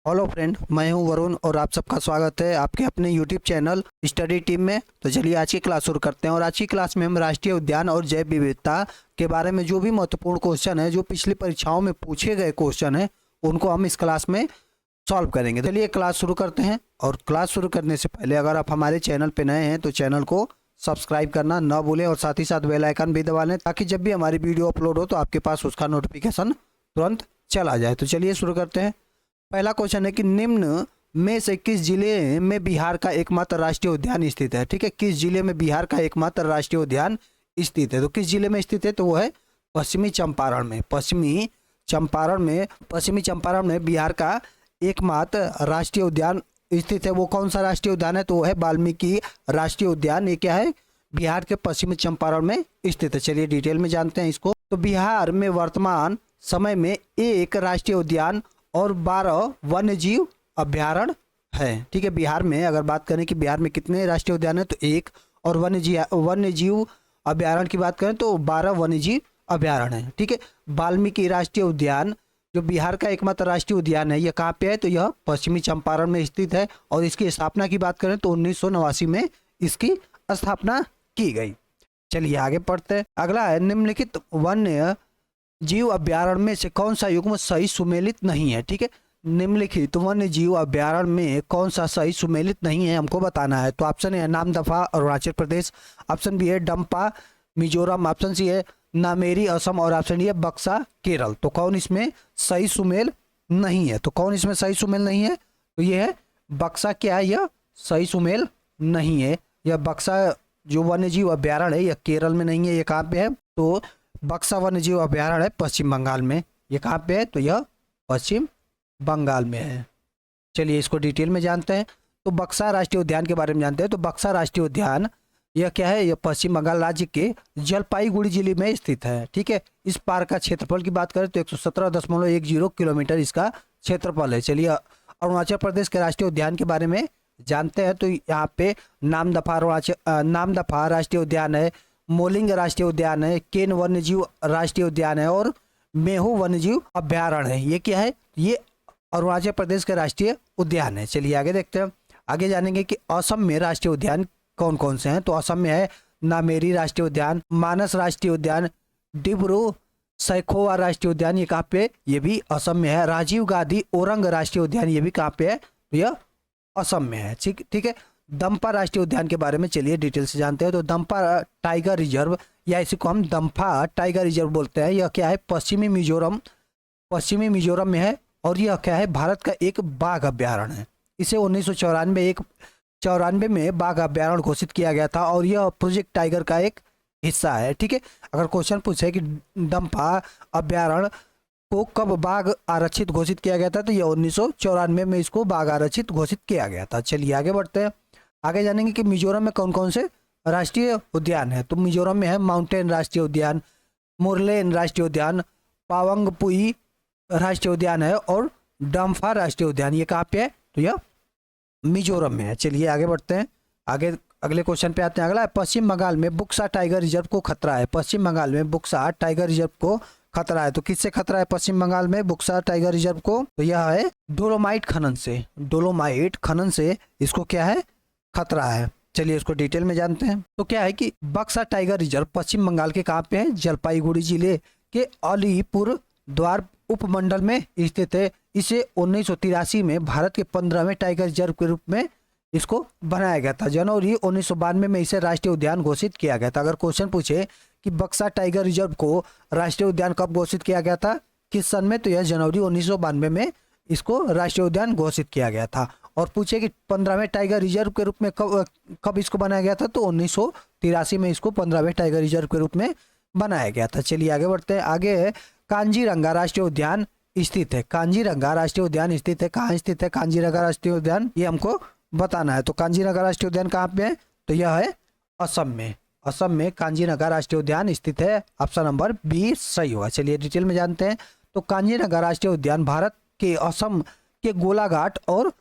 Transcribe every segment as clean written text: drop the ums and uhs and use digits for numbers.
Hello friend, मैं हूं वरुण और आप सबका स्वागत है आपके अपने यूट्यूब चैनल स्टडी टीम में। तो चलिए आज की क्लास शुरू करते हैं। और आज की क्लास में हम राष्ट्रीय उद्यान और जैव विविधता के बारे में जो भी महत्वपूर्ण क्वेश्चन है, जो पिछली परीक्षाओं में पूछे गए क्वेश्चन है, उनको हम इस क्लास में सॉल्व करेंगे। तो चलिए क्लास शुरू करते हैं। और क्लास शुरू करने से पहले अगर आप हमारे चैनल पर नए हैं तो चैनल को सब्सक्राइब करना न भूलें और साथ ही साथ बेल आइकन भी दबा लें, ताकि जब भी हमारी वीडियो अपलोड हो तो आपके पास उसका नोटिफिकेशन तुरंत चला जाए। तो चलिए शुरू करते हैं। पहला क्वेश्चन है कि निम्न में से किस जिले में बिहार का एकमात्र राष्ट्रीय उद्यान स्थित है। ठीक है, किस जिले में बिहार का एकमात्र राष्ट्रीय उद्यान स्थित है। तो किस जिले में स्थित है, तो वो है पश्चिमी चंपारण में। पश्चिमी चंपारण में बिहार का एकमात्र राष्ट्रीय उद्यान स्थित है। वो कौन सा राष्ट्रीय उद्यान है, तो वो है वाल्मीकि राष्ट्रीय उद्यान। ये क्या है, बिहार के पश्चिमी चंपारण में स्थित है। चलिए डिटेल में जानते हैं इसको। तो बिहार में वर्तमान समय में एक राष्ट्रीय उद्यान और 12 वन्यजीव अभ्यारण्य है। ठीक है, बिहार में अगर बात करें कि बिहार में कितने राष्ट्रीय उद्यान है, तो एक, और वन्यजीव अभ्यारण्य की बात करें तो 12 वन्यजीव अभ्यारण्य है। ठीक है, वाल्मीकि राष्ट्रीय उद्यान जो बिहार का एकमात्र राष्ट्रीय उद्यान है, यह कहाँ पे है, तो यह पश्चिमी चंपारण में स्थित है। और इसकी स्थापना की बात करें तो 1989 में इसकी स्थापना की गई। चलिए आगे पढ़ते हैं। अगला है, निम्नलिखित वन्य जीव अभ्यारण्य में से कौन सा युग्म सही सुमेलित नहीं है। ठीक है, निम्नलिखित वन्य जीव अभ्यारण्य में कौन सा सही सुमेलित नहीं है, हमको बताना है। तो ऑप्शन है नामदफा अरुणाचल प्रदेश, ऑप्शन बी है डंपा मिजोरम, ऑप्शन सी है नामेरी असम, और ऑप्शन डी है बक्सा केरल। तो कौन इसमें सही सुमेल नहीं है, तो कौन इसमें सही सुमेल नहीं है, तो ये है बक्सा। क्या है, यह सही सुमेल नहीं है। यह बक्सा जो वन्य जीव अभ्यारण्य है, यह केरल में नहीं है। ये कहाँ पे है, तो बक्सा वन्यजीव अभ्यारण्य है पश्चिम बंगाल में। ये कहाँ पे है, तो यह पश्चिम बंगाल में है। चलिए इसको डिटेल में जानते हैं। तो बक्सा राष्ट्रीय उद्यान के बारे में जानते हैं। तो बक्सा राष्ट्रीय उद्यान यह क्या है, यह पश्चिम बंगाल राज्य के जलपाईगुड़ी जिले में स्थित है। ठीक है, इस पार्क का क्षेत्रफल की बात करें तो 117.10 किलोमीटर इसका क्षेत्रफल है। चलिए अरुणाचल प्रदेश के राष्ट्रीय उद्यान के बारे में जानते हैं। तो यहाँ पे नामदफा राष्ट्रीय उद्यान है, मोलिंग राष्ट्रीय उद्यान है, केन वन्यजीव राष्ट्रीय उद्यान है, और मेहू वन्यजीव अभ्यारण्य है। ये क्या है, ये अरुणाचल प्रदेश के राष्ट्रीय उद्यान है। चलिए आगे देखते हैं। आगे जानेंगे कि असम में राष्ट्रीय उद्यान कौन कौन से हैं। तो असम में है नामेरी राष्ट्रीय उद्यान, मानस राष्ट्रीय उद्यान, डिब्रू सैखोवा राष्ट्रीय उद्यान। ये कहाँ पे, ये भी असम में है। राजीव गांधी ओरंग राष्ट्रीय उद्यान, ये भी कहाँ पे है, तो यह असम में है। ठीक है। दंपा राष्ट्रीय उद्यान के बारे में चलिए डिटेल से जानते हैं। तो दंपा टाइगर रिजर्व, या इसी को हम दंपा टाइगर रिजर्व बोलते हैं, यह क्या है, पश्चिमी मिजोरम में है। और यह क्या है, भारत का एक बाघ अभ्यारण्य है। इसे 1994 में बाघ अभ्यारण्य घोषित किया गया था, और यह प्रोजेक्ट टाइगर का एक हिस्सा है। ठीक है, अगर क्वेश्चन पूछे कि दंपा अभ्यारण्य को कब बाघ आरक्षित घोषित किया गया था, तो यह 1994 में इसको बाघ आरक्षित घोषित किया गया था। चलिए आगे बढ़ते हैं। आगे जानेंगे कि मिजोरम में कौन कौन से राष्ट्रीय उद्यान है। तो मिजोरम में है माउंटेन राष्ट्रीय उद्यान, मुरलेन राष्ट्रीय उद्यान, पावंगपुई राष्ट्रीय उद्यान है, और डम्फा राष्ट्रीय उद्यान। ये कहाँ पे है, तो यह मिजोरम में है। चलिए आगे बढ़ते हैं। आगे अगले क्वेश्चन पे आते हैं। अगला है, पश्चिम बंगाल में बुक्सा टाइगर रिजर्व को खतरा है। पश्चिम बंगाल में बुक्सा टाइगर रिजर्व को खतरा है। तो किससे खतरा है पश्चिम बंगाल में बुक्सा टाइगर रिजर्व को, तो यह है डोलोमाइट खनन से इसको क्या है, खतरा है। चलिए इसको डिटेल में जानते हैं। तो क्या है कि बक्सा टाइगर रिजर्व पश्चिम बंगाल के कहाँ पे है, जलपाईगुड़ी जिले के अलीपुर द्वार उपमंडल में स्थित है। इसे 1983 में भारत के 15वें टाइगर रिजर्व के रूप में इसको बनाया गया था। जनवरी 1992 में इसे राष्ट्रीय उद्यान घोषित किया गया था। अगर क्वेश्चन पूछे कि बक्सा टाइगर रिजर्व को राष्ट्रीय उद्यान कब घोषित किया गया था, किस सन में, तो यह जनवरी 1992 में इसको राष्ट्रीय उद्यान घोषित किया गया था। और पूछे कि 15वें टाइगर रिजर्व के रूप में कब इसको बनाया गया था, तो 1983 में इसको 15वें टाइगर रिजर्व के रूप में बनाया गया था। चलिए आगे बढ़ते हैं। आगे है कांजीरंगा राष्ट्रीय उद्यान स्थित है। कांजीरंगा राष्ट्रीय उद्यान स्थित है, कहाँ स्थित है कांजीरंगा राष्ट्रीय उद्यान, ये हमको बताना है। तो कांजीरंगा राष्ट्रीय उद्यान कहाँ पे है, तो यह है असम में कांजीरंगा राष्ट्रीय उद्यान स्थित है। ऑप्शन नंबर बी सही होगा। चलिए डिटेल में जानते हैं। तो कांजीरंगा राष्ट्रीय उद्यान भारत के असम के गोलाघाट और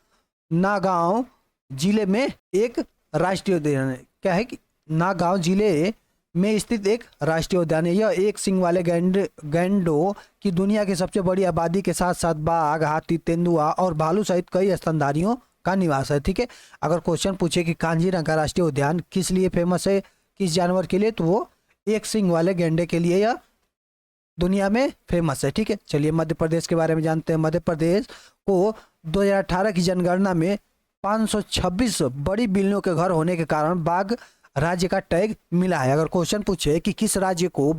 नागांव जिले में एक राष्ट्रीय उद्यान है। क्या है कि नागांव जिले में स्थित एक राष्ट्रीय उद्यान है। यह एक सींग वाले गैंडों की दुनिया की सबसे बड़ी आबादी के साथ साथ बाघ, हाथी, तेंदुआ और भालू सहित कई स्तनधारियों का निवास है। ठीक है, अगर क्वेश्चन पूछे कि कांजीरंगा राष्ट्रीय उद्यान किस लिए फेमस है, किस जानवर के लिए, तो वो एक सींग वाले गैंडे के लिए यह दुनिया में फेमस है। ठीक है, चलिए मध्य प्रदेश के बारे में जानते हैं। मध्य प्रदेश को 2018 की जनगणना में 526 बड़ी बिल्लियों के घर होने के कारण बाघ राज्य का टैग मिला है। अगर क्वेश्चन पूछे कि किस राज्य को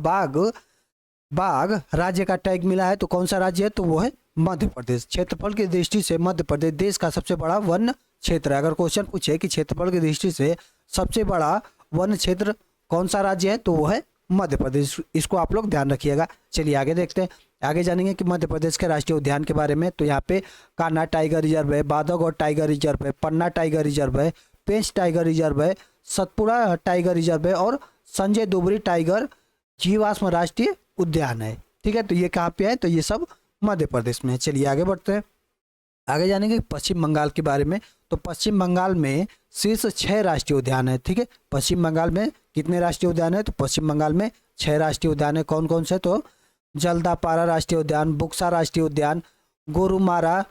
बाघ राज्य का टैग मिला है तो कौन सा राज्य है, तो वो है मध्य प्रदेश। क्षेत्रफल की दृष्टि से मध्य प्रदेश देश का सबसे बड़ा वन क्षेत्र है। अगर क्वेश्चन पूछे कि क्षेत्रफल की दृष्टि से सबसे बड़ा वन क्षेत्र कौन सा राज्य है, तो वो है मध्य प्रदेश। इसको आप लोग ध्यान रखिएगा। चलिए आगे देखते हैं, आगे जानेंगे कि मध्य प्रदेश के राष्ट्रीय उद्यान के बारे में। तो यहाँ पे कान्हा टाइगर रिजर्व है, बांधवगढ़ टाइगर रिजर्व है, पन्ना टाइगर रिजर्व है, पेंच टाइगर रिजर्व है, सतपुड़ा टाइगर रिजर्व है और संजय दुबरी टाइगर जीवाश्म राष्ट्रीय उद्यान है। ठीक है, तो ये कहाँ पे है, तो ये सब मध्य प्रदेश में है। चलिए आगे बढ़ते हैं, आगे जानेंगे पश्चिम बंगाल के बारे में। तो पश्चिम बंगाल में शीर्ष 6 राष्ट्रीय उद्यान है। ठीक है, पश्चिम बंगाल में कितने राष्ट्रीय उद्यान है, तो पश्चिम बंगाल में 6 राष्ट्रीय उद्यान है। कौन कौन से, तो जल्दापारा राष्ट्रीय उद्यान, बुक्सा राष्ट्रीय उद्यान, गोरुमारा,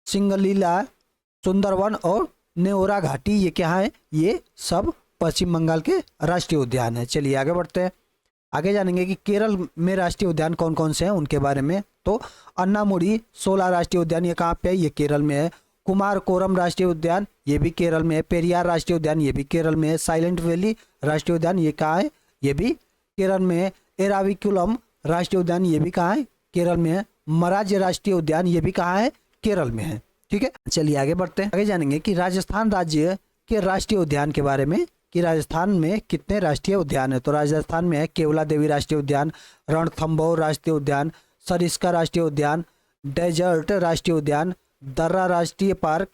सिंगलीला, सुंदरवन और नेओरा घाटी, ये क्या है, ये सब पश्चिम बंगाल के राष्ट्रीय उद्यान है। चलिए आगे बढ़ते हैं, आगे जानेंगे कि केरल में राष्ट्रीय उद्यान कौन कौन से हैं उनके बारे में। तो अन्नामुडी 16 राष्ट्रीय उद्यान, ये कहाँ पे है, ये केरल में है। कुमारकोरम राष्ट्रीय उद्यान, ये भी केरल में है। पेरियार राष्ट्रीय उद्यान, ये भी केरल में है। साइलेंट वैली राष्ट्रीय उद्यान, ये कहाँ है, ये भी केरल में है। एराविकुलम राष्ट्रीय उद्यान, ये भी कहाँ है, केरल में है। मराज राष्ट्रीय उद्यान, ये भी कहाँ है, केरल में है। ठीक है, चलिए आगे बढ़ते हैं, आगे जानेंगे कि राजस्थान राज्य के राष्ट्रीय उद्यान के बारे में, कि राजस्थान में कितने राष्ट्रीय उद्यान है। तो राजस्थान में है केवला देवी राष्ट्रीय उद्यान, रणथंभौर राष्ट्रीय उद्यान, सरिस्का राष्ट्रीय उद्यान, डेजर्ट राष्ट्रीय उद्यान, दर्रा राष्ट्रीय पार्क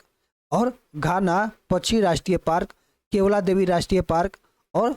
और घाना पक्षी राष्ट्रीय पार्क, केवला देवी राष्ट्रीय पार्क और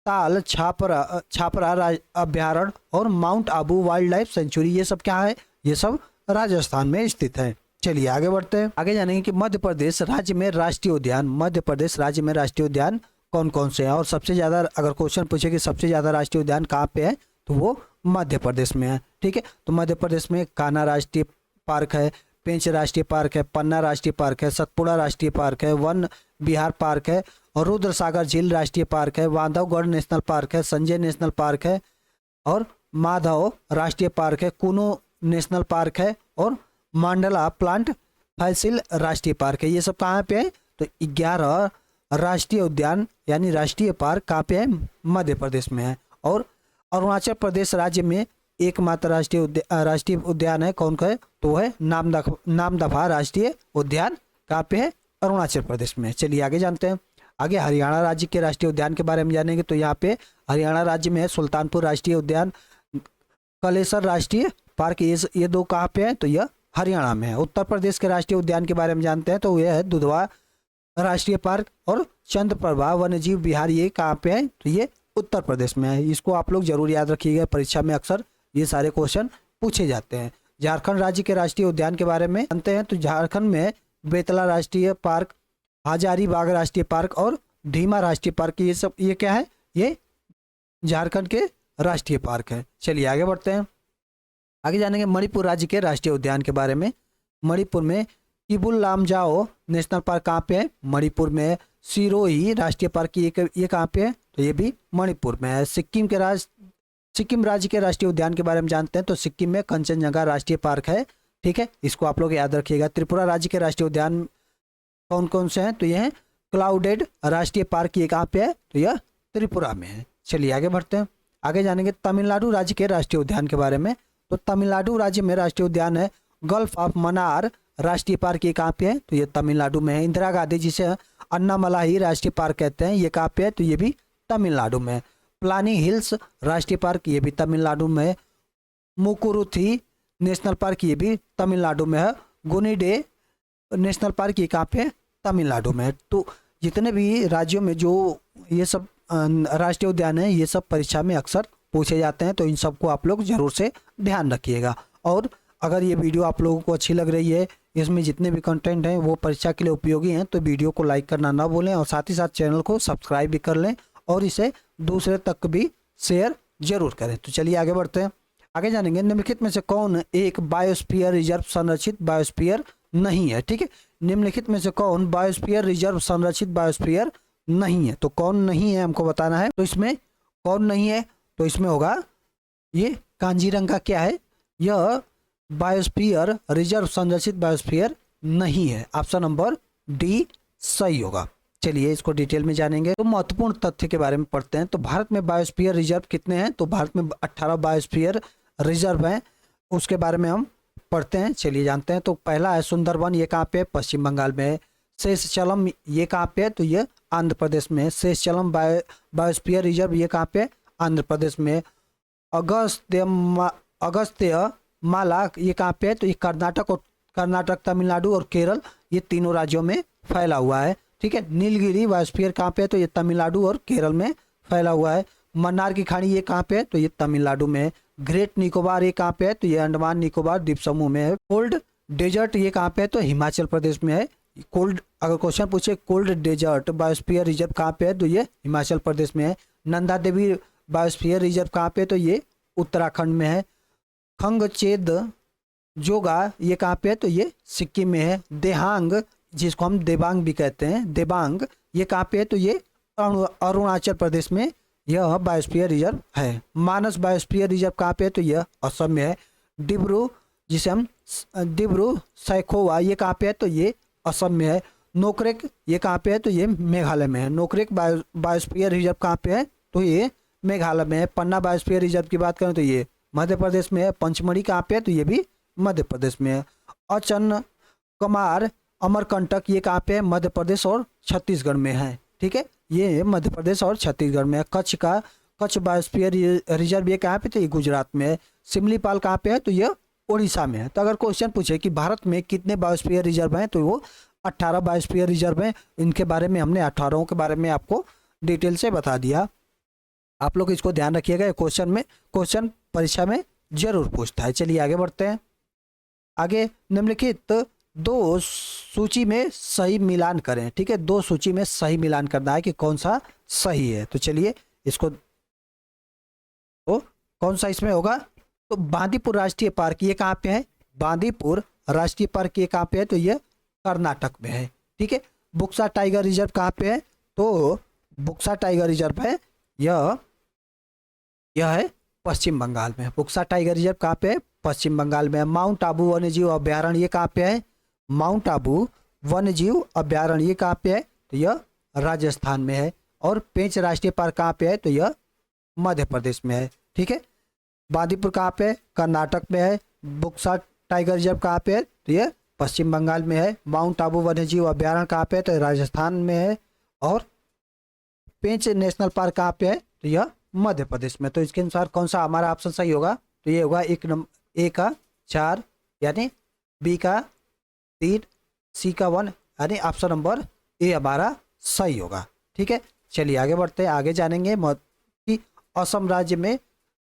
ताल छापरा अभ्यारण्य और mount Abu wild life sanctuary, ये सब क्या है, ये सब राजस्थान में स्थित है। चलिए आगे बढ़ते हैं, आगे जानेंगे कि मध्य प्रदेश राज्य में राष्ट्रीय उद्यान, मध्य प्रदेश राज्य में राष्ट्रीय उद्यान कौन कौन से हैं और सबसे ज़्यादा, अगर क्वेश्चन पूछे कि सबसे ज़्यादा राष्ट्रीय उद्यान कहाँ पे है, तो वो मध्य प्रदेश में है। ठीक है, तो मध्य प्रदेश में कान्हा राष्ट्रीय पार्क है, पेंच राष्ट्रीय पार्क है, पन्ना राष्ट्रीय पार्क है, सतपुड़ा राष्ट्रीय पार्क है, वन विहार पार्क है और रुद्र सागर झील राष्ट्रीय पार्क है, बांधवगढ़ नेशनल पार्क है, संजय नेशनल पार्क है और माधव राष्ट्रीय पार्क है, कुनो नेशनल पार्क है और मंडला प्लांट फैसिल राष्ट्रीय पार्क है। ये सब कहाँ पे है, तो 11 राष्ट्रीय उद्यान यानी राष्ट्रीय पार्क कहाँ पे है, मध्य प्रदेश में है। और अरुणाचल प्रदेश राज्य में एकमात्र राष्ट्रीय उद्यान है, कौन का है, तो वो है नामदफा राष्ट्रीय उद्यान, कहाँ पे है, अरुणाचल प्रदेश में। चलिए आगे जानते हैं, आगे हरियाणा राज्य के राष्ट्रीय उद्यान के बारे में जानेंगे। तो यहाँ पे हरियाणा राज्य में है सुल्तानपुर राष्ट्रीय उद्यान, कलेसर राष्ट्रीय पार्क, ये 2 कहाँ पे है, तो यह हरियाणा में है। उत्तर प्रदेश के राष्ट्रीय उद्यान के बारे में जानते हैं, तो यह है दुधवा राष्ट्रीय पार्क और चंद्रप्रभा वन्यजीव विहार, ये कहाँ पे है, तो ये उत्तर प्रदेश में है। इसको आप लोग जरूर याद रखिएगा, परीक्षा में अक्सर ये सारे क्वेश्चन पूछे जाते हैं। झारखंड राज्य के राष्ट्रीय उद्यान के बारे में जानते हैं। तो झारखंड में बेतला राष्ट्रीय पार्क, हजारीबाग राष्ट्रीय पार्क और धीमा राष्ट्रीय पार्क, ये सब ये क्या है, ये झारखंड के राष्ट्रीय पार्क है। चलिए आगे बढ़ते हैं, आगे जानेंगे मणिपुर राज्य के राष्ट्रीय उद्यान के बारे में। मणिपुर में किबुल लामजाओ नेशनल पार्क कहाँ पे है, मणिपुर में है। सिरोही राष्ट्रीय पार्क ये कहाँ पे है, तो ये भी मणिपुर में है। सिक्किम राज्य के राष्ट्रीय उद्यान के बारे में जानते हैं। तो सिक्किम में कंचनजंगा राष्ट्रीय पार्क है। ठीक है, इसको आप लोग याद रखिएगा। त्रिपुरा राज्य के राष्ट्रीय उद्यान कौन कौन से हैं, तो ये है क्लाउडेड राष्ट्रीय पार्क, ये कहाँ पे है, तो यह त्रिपुरा में है। चलिए आगे बढ़ते हैं, आगे जानेंगे तमिलनाडु राज्य के राष्ट्रीय उद्यान के बारे में। तो तमिलनाडु राज्य में राष्ट्रीय उद्यान है गल्फ ऑफ मन्नार राष्ट्रीय पार्क, ये कहाँ पे है, तो ये तमिलनाडु में है। इंदिरा गांधी जिसे अन्नामलाई राष्ट्रीय पार्क कहते हैं, ये कहाँ पे है, तो ये भी तमिलनाडु में है। प्लानी हिल्स राष्ट्रीय पार्क, ये भी तमिलनाडु में है। मुकुरुथी नेशनल पार्क, ये भी तमिलनाडु में है। गुनीडे नेशनल पार्क, ये कहाँ पे है, तमिलनाडु में है। तो जितने भी राज्यों में जो ये सब राष्ट्रीय उद्यान है, ये सब परीक्षा में अक्सर पूछे जाते हैं, तो इन सबको आप लोग जरूर से ध्यान रखिएगा। और अगर ये वीडियो आप लोगों को अच्छी लग रही है, इसमें जितने भी कंटेंट हैं वो परीक्षा के लिए उपयोगी हैं, तो वीडियो को लाइक करना ना भूलें और साथ ही साथ चैनल को सब्सक्राइब भी कर लें और इसे दूसरे तक भी शेयर जरूर करें। तो चलिए आगे बढ़ते हैं, आगे जानेंगे निम्नलिखित में से कौन एक बायोस्फीयर रिजर्व संरक्षित बायोस्फीयर नहीं है। ठीक है, निम्नलिखित में से कौन बायोस्फीयर रिजर्व संरक्षित बायोस्फीयर नहीं है, तो कौन नहीं है हमको बताना है। तो इसमें कौन नहीं है, तो इसमें होगा ये कांजीरंगा क्या है, यह बायोस्फीयर रिजर्व संरक्षित बायोस्फीयर नहीं है। ऑप्शन नंबर डी सही होगा। चलिए इसको डिटेल में जानेंगे। तो महत्वपूर्ण तथ्य के बारे में पढ़ते हैं। तो भारत में बायोस्फीयर रिजर्व कितने हैं, तो भारत में 18 बायोस्फीयर रिजर्व हैं, उसके बारे में हम पढ़ते हैं। चलिए जानते हैं। तो पहला है सुंदरबन, ये कहाँ पे है, पश्चिम बंगाल में है। शेषचलम ये कहाँ पे है, तो ये आंध्र प्रदेश में है। शेषचलम बायोस्फीयर रिजर्व ये कहाँ पे है, आंध्र प्रदेश में। अगस्त्य माला ये कहाँ पे है, तो ये कर्नाटक तमिलनाडु और केरल, ये तीनों राज्यों में फैला हुआ है। ठीक है, नीलगिरी बायोस्फीयर कहाँ पे है, तो ये तमिलनाडु और केरल में फैला हुआ है। मन्नार की खाड़ी ये कहाँ पे है, तो ये तमिलनाडु में है। ग्रेट निकोबार ये कहाँ पे है, तो ये अंडमान निकोबार द्वीप समूह में है। कोल्ड डेजर्ट ये कहाँ पे है, तो हिमाचल प्रदेश में है। कोल्ड अगर क्वेश्चन पूछे कोल्ड डेजर्ट बायोस्फीयर रिजर्व कहाँ पे है, तो ये हिमाचल प्रदेश में है। नंदा देवी बायोस्फीयर रिजर्व कहाँ पे है, तो ये उत्तराखंड में है। खंगचेद जोगा ये कहाँ पे है, तो ये सिक्किम में है। देहांग जिसको हम देबांग भी कहते हैं, देबांग ये कहाँ पे है, तो ये अरुणाचल प्रदेश में यह बायोस्फीयर रिजर्व है। मानस बायोस्फीयर रिजर्व कहाँ पे है, तो यह असम में है। डिब्रू जिसे हम डिब्रू सैखोवा ये कहाँ पे है, तो ये असम में है। नोकरेक ये कहाँ पे है, तो ये मेघालय में है। नोकरेक बायोस्फीयर रिजर्व कहाँ पे है, तो ये मेघालय में है। पन्ना बायोस्फीयर रिजर्व की बात करें तो ये मध्य प्रदेश में है। पंचमढ़ी कहाँ पे है, तो ये भी मध्य प्रदेश में है। अचन कमार अमरकंटक ये कहाँ पे है, मध्य प्रदेश और छत्तीसगढ़ में है। ठीक है, ये मध्य प्रदेश और छत्तीसगढ़ में है। कच्छ बायोस्फीयर रिजर्व ये कहाँ पे, तो ये गुजरात में है। सिमलीपाल कहाँ पे है, तो ये उड़ीसा में है। तो अगर क्वेश्चन पूछे कि भारत में कितने बायोस्फीयर रिजर्व हैं, तो वो 18 बायोस्फीयर रिजर्व हैं। इनके बारे में हमने 18 के बारे में आपको डिटेल से बता दिया। आप लोग इसको ध्यान रखिएगा, क्वेश्चन परीक्षा में जरूर पूछता है। चलिए आगे बढ़ते हैं। आगे निम्नलिखित दो सूची में सही मिलान करें। ठीक है, दो सूची में सही मिलान करना है कि कौन सा सही है। तो चलिए इसको, तो कौन सा इसमें होगा, तो बांदीपुर राष्ट्रीय पार्क ये कहाँ पे है, बांदीपुर राष्ट्रीय पार्क ये कहाँ पे है, तो ये कर्नाटक में है। ठीक है, बुक्सा टाइगर रिजर्व कहाँ पे है, तो बुक्सा टाइगर रिजर्व है यह है पश्चिम बंगाल में। बुक्सा टाइगर रिजर्व कहाँ पे है, पश्चिम बंगाल में है। माउंट आबू वन्यजीव अभ्यारण्य ये कहाँ पे है, माउंट आबू वन्यजीव अभ्यारण्य ये कहाँ पे है, तो यह राजस्थान में है। और पेंच राष्ट्रीय पार्क कहाँ पे है, तो यह मध्य प्रदेश में है। ठीक है, बांदीपुर कहाँ पे है, कर्नाटक में है। बुक्सा टाइगर रिजर्व कहाँ पे है, तो यह पश्चिम बंगाल में है। माउंट आबू वन्यजीव अभ्यारण्य कहाँ पे है, तो राजस्थान में है। और पेंच नेशनल पार्क कहाँ पे है, तो यह मध्य प्रदेश में। तो इसके अनुसार कौन सा हमारा ऑप्शन सही होगा, तो ये होगा ए का 4 यानी बी का 3 सी का 1 यानी ऑप्शन नंबर ए हमारा सही होगा। ठीक है, चलिए आगे बढ़ते हैं। आगे जानेंगे कि असम राज्य में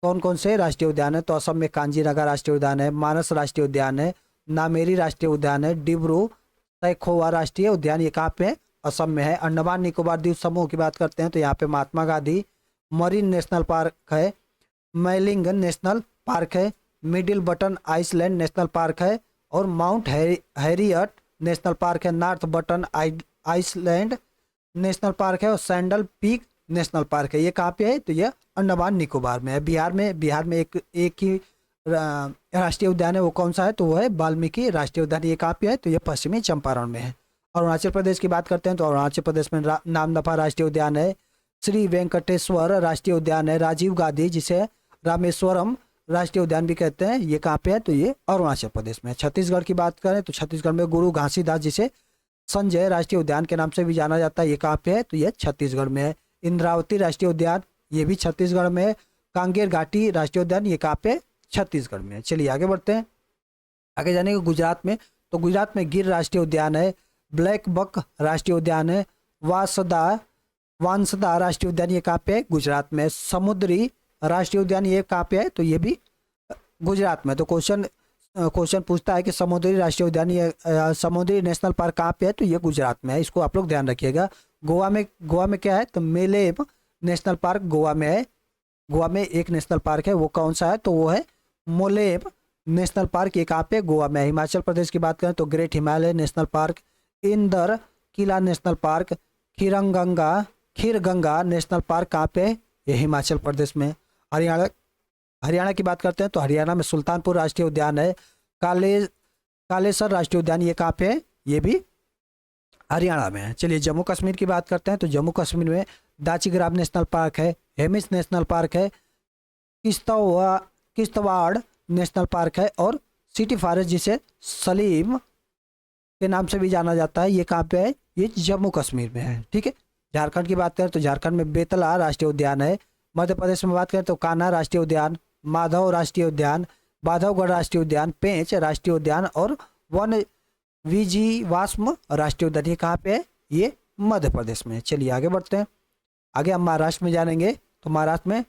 कौन कौन से राष्ट्रीय उद्यान है। तो असम में कांजीरंगा राष्ट्रीय उद्यान है, मानस राष्ट्रीय उद्यान है, नामेरी राष्ट्रीय उद्यान है, डिब्रू सैखोवा राष्ट्रीय उद्यान ये कहाँ पे है, असम में है। अंडमान निकोबार द्वीप समूह की बात करते हैं तो यहाँ पे Mahatma Gandhi marine national park है, मैलिंग नेशनल पार्क है, middle Button Island national park है और माउंट हैरियट नेशनल पार्क है, north Button Island national park है और सैंडल पीक नेशनल पार्क है। ये कहाँ पे है, तो ये अंडमान निकोबार में है। बिहार में एक ही राष्ट्रीय उद्यान है, वो कौन सा है, तो वो है वाल्मीकि राष्ट्रीय उद्यान। ये कहाँ पे है, तो ये पश्चिमी चंपारण में है। अरुणाचल प्रदेश की बात करते हैं तो अरुणाचल प्रदेश में नामदफा राष्ट्रीय उद्यान है, श्री वेंकटेश्वर राष्ट्रीय उद्यान है, राजीव गांधी जिसे रामेश्वरम राष्ट्रीय उद्यान भी कहते हैं, ये कहाँ पे है, तो ये अरुणाचल प्रदेश में है। छत्तीसगढ़ की बात करें तो छत्तीसगढ़ में गुरु घासीदास जिसे संजय राष्ट्रीय उद्यान के नाम से भी जाना जाता है, ये कहाँ पे है, तो ये छत्तीसगढ़ में है। इंद्रावती राष्ट्रीय उद्यान ये भी छत्तीसगढ़ में है। कांगेर घाटी राष्ट्रीय उद्यान ये कहाँ पे, छत्तीसगढ़ में है। चलिए आगे बढ़ते हैं। आगे जानेंगे गुजरात में, तो गुजरात में गिर राष्ट्रीय उद्यान है, ब्लैक बक राष्ट्रीय उद्यान है, वांसदा राष्ट्रीय उद्यान ये कहाँ पे है, गुजरात में। समुद्री राष्ट्रीय उद्यान ये कहाँ पे है, तो ये भी गुजरात में। तो क्वेश्चन पूछता है कि समुद्री राष्ट्रीय उद्यान ये समुद्री नेशनल पार्क कहाँ पे है, तो ये गुजरात में है। इसको आप लोग ध्यान रखिएगा। गोवा में क्या है, तो मेलेब नेशनल पार्क गोवा में है। गोवा में एक नेशनल पार्क है, वो कौन सा है? तो वो है मोलेम नेशनल पार्क, ये कहाँ पे? गोवा में। हिमाचल प्रदेश की बात करें तो great Himalaya national park, Inder Kila national park, Khirganga national park कहाँ पे? ये हिमाचल प्रदेश में। हरियाणा हरियाणा की बात करते हैं तो हरियाणा में सुल्तानपुर राष्ट्रीय उद्यान है। कालेसर राष्ट्रीय उद्यान ये कहाँ पे है? ये भी हरियाणा में है। चलिए जम्मू कश्मीर की बात करते हैं तो जम्मू कश्मीर में दाचीग्राम नेशनल पार्क है, हेमिस नेशनल पार्क है, किश्तवाड़ नेशनल पार्क है, और सिटी फॉरेस्ट जिसे सलीम के नाम से भी जाना जाता है, ये कहाँ पे है? ये जम्मू कश्मीर में है। ठीक है। झारखंड की बात करें तो झारखंड में बेतला राष्ट्रीय उद्यान है। मध्य प्रदेश में बात करें तो कान्हा राष्ट्रीय उद्यान, माधव राष्ट्रीय उद्यान, बांधवगढ़ राष्ट्रीय उद्यान, पेंच राष्ट्रीय उद्यान और वन विजीवास्म राष्ट्रीय उद्यान, ये कहाँ पे है? ये मध्य प्रदेश में। चलिए आगे बढ़ते हैं। आगे हम महाराष्ट्र में जानेंगे तो महाराष्ट्र में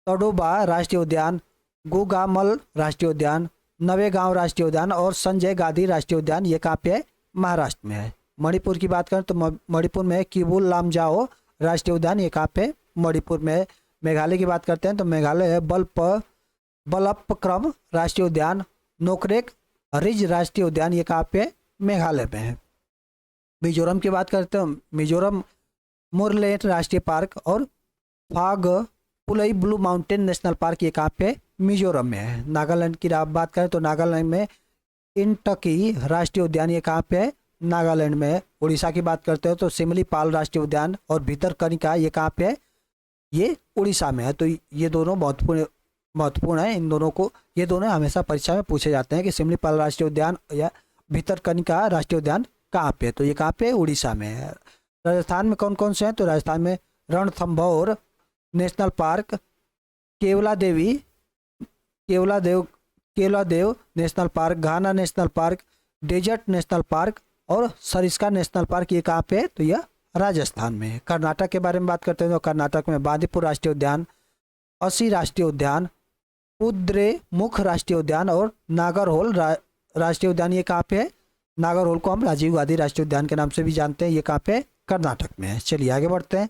तडोबा राष्ट्रीय उद्यान, गोगामल राष्ट्रीय उद्यान, नवेगांव राष्ट्रीय उद्यान और संजय गांधी राष्ट्रीय उद्यान, ये कहाँ पे है? महाराष्ट्र में है। मणिपुर की बात करें तो मणिपुर में किबुल लामजाओ राष्ट्रीय उद्यान, ये कहाँ पे? मणिपुर में है। मेघालय की बात करते हैं तो मेघालय है बलपक्रम राष्ट्रीय उद्यान, नोकरेक रिज राष्ट्रीय उद्यान, ये कहाँ पे? मेघालय में है। मिजोरम की बात करते हैं, मिजोरम मुरलेट राष्ट्रीय पार्क और फाग पुलई ब्लू माउंटेन नेशनल पार्क, ये कहाँ पे? मिजोरम में है। नागालैंड की बात करें तो नागालैंड में इंटकी राष्ट्रीय उद्यान, ये कहाँ पे है? नागालैंड में है। उड़ीसा की बात करते हो तो सिमलीपाल राष्ट्रीय उद्यान और भितरकनिका, ये कहाँ पे है? ये उड़ीसा में है। तो ये दोनों महत्वपूर्ण है। इन दोनों को, ये दोनों हमेशा परीक्षा में पूछे जाते हैं कि सिमलीपाल राष्ट्रीय उद्यान या भितरकनिका राष्ट्रीय उद्यान कहाँ पे? तो ये कहाँ पे? उड़ीसा में है। राजस्थान में कौन कौन से हैं? तो राजस्थान में Ranthambore national park, Keoladeo national park, Ghana national park, desert national park और सरिस्का नेशनल पार्क, ये कहाँ पे है? तो यह राजस्थान में है। कर्नाटक के बारे में बात करते हैं तो कर्नाटक में बांदीपुर राष्ट्रीय उद्यान, असी राष्ट्रीय उद्यान, कुद्रेमुख राष्ट्रीय उद्यान और नागरहोल राष्ट्रीय उद्यान, ये कहाँ पे है? नागरहोल को हम राजीव गांधी राष्ट्रीय उद्यान के नाम से भी जानते हैं, ये कहाँ पे? कर्नाटक में है। चलिए आगे बढ़ते हैं।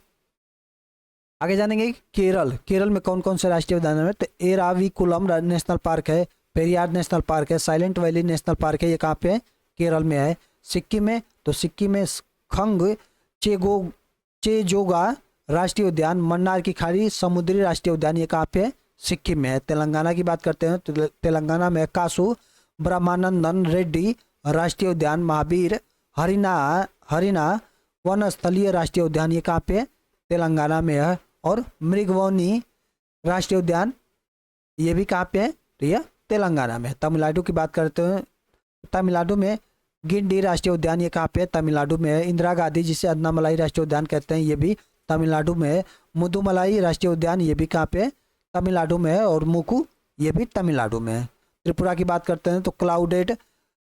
आगे जानेंगे केरल में कौन कौन से राष्ट्रीय उद्यान है? तो एराविकुलम नेशनल पार्क है, पेरियार नेशनल पार्क है, साइलेंट वैली नेशनल पार्क है, ये कहाँ पे है? केरल में है। सिक्किम में तो सिक्किम में खंग चेजोगा राष्ट्रीय उद्यान, मन्नार की खाड़ी समुद्री राष्ट्रीय उद्यान, ये कहाँ पे है? सिक्किम में है। तेलंगाना की बात करते हैं तो तेलंगाना में कासू ब्रह्मानंदन रेड्डी राष्ट्रीय उद्यान, महावीर हरिना वनस्थलीय राष्ट्रीय उद्यान, ये कहाँ पे है? तेलंगाना में है। और मृगवनी राष्ट्रीय उद्यान, ये भी कहाँ पे है? तो यह तेलंगाना में है। तमिलनाडु की बात करते हैं, तमिलनाडु में गिंडी राष्ट्रीय उद्यान, ये कहाँ पे है? तमिलनाडु में है। इंदिरा गांधी जिसे अन्नामलाई राष्ट्रीय उद्यान कहते हैं, ये भी तमिलनाडु में है। मुदुमलाई राष्ट्रीय उद्यान, ये भी कहाँ पे है? तमिलनाडु में है। और मुकु, ये भी तमिलनाडु में है। त्रिपुरा की बात करते हैं तो क्लाउडेड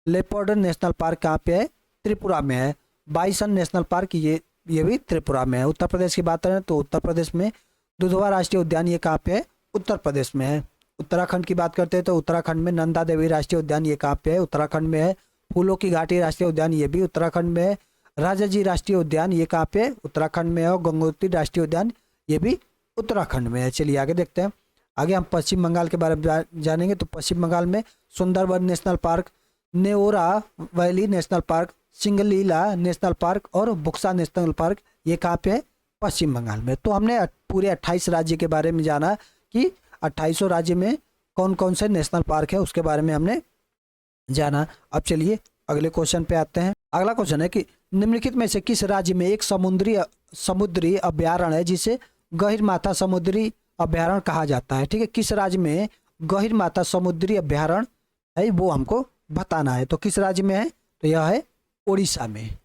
लेपर्ड नेशनल पार्क कहाँ पे है? त्रिपुरा में है। बाइसन नेशनल पार्क, ये भी त्रिपुरा में है। उत्तर प्रदेश की बात करें तो उत्तर प्रदेश में दुधवा राष्ट्रीय उद्यान, ये कहाँ पे है? उत्तर प्रदेश में है। उत्तराखंड की बात करते हैं तो उत्तराखंड में नंदा देवी राष्ट्रीय उद्यान, ये कहाँ पे है? उत्तराखंड में है। फूलों की घाटी राष्ट्रीय उद्यान, ये भी उत्तराखंड में है। राजाजी राष्ट्रीय उद्यान, ये कहाँ पे? उत्तराखंड में है। और गंगोत्री राष्ट्रीय उद्यान, ये भी उत्तराखंड में है। चलिए आगे देखते हैं। आगे हम पश्चिम बंगाल के बारे में जानेंगे तो पश्चिम बंगाल में Sundarban national park, Neora valley national park, Singalila national park और बुक्सा नेशनल पार्क, ये कहाँ पे है? पश्चिम बंगाल में। तो हमने पूरे 28 राज्य के बारे में जाना कि 28 राज्य में कौन कौन से नेशनल पार्क है, उसके बारे में हमने जाना। अब चलिए अगले क्वेश्चन पे आते हैं। अगला क्वेश्चन है कि निम्नलिखित में से किस राज्य में एक समुद्री अभ्यारण्य है जिसे गहिरमाथा समुद्री अभ्यारण्य कहा जाता है? ठीक है, किस राज्य में गहिरमाथा समुद्री अभ्यारण्य है वो हमको बताना है। तो किस राज्य में है? तो यह है उड़ीसा में।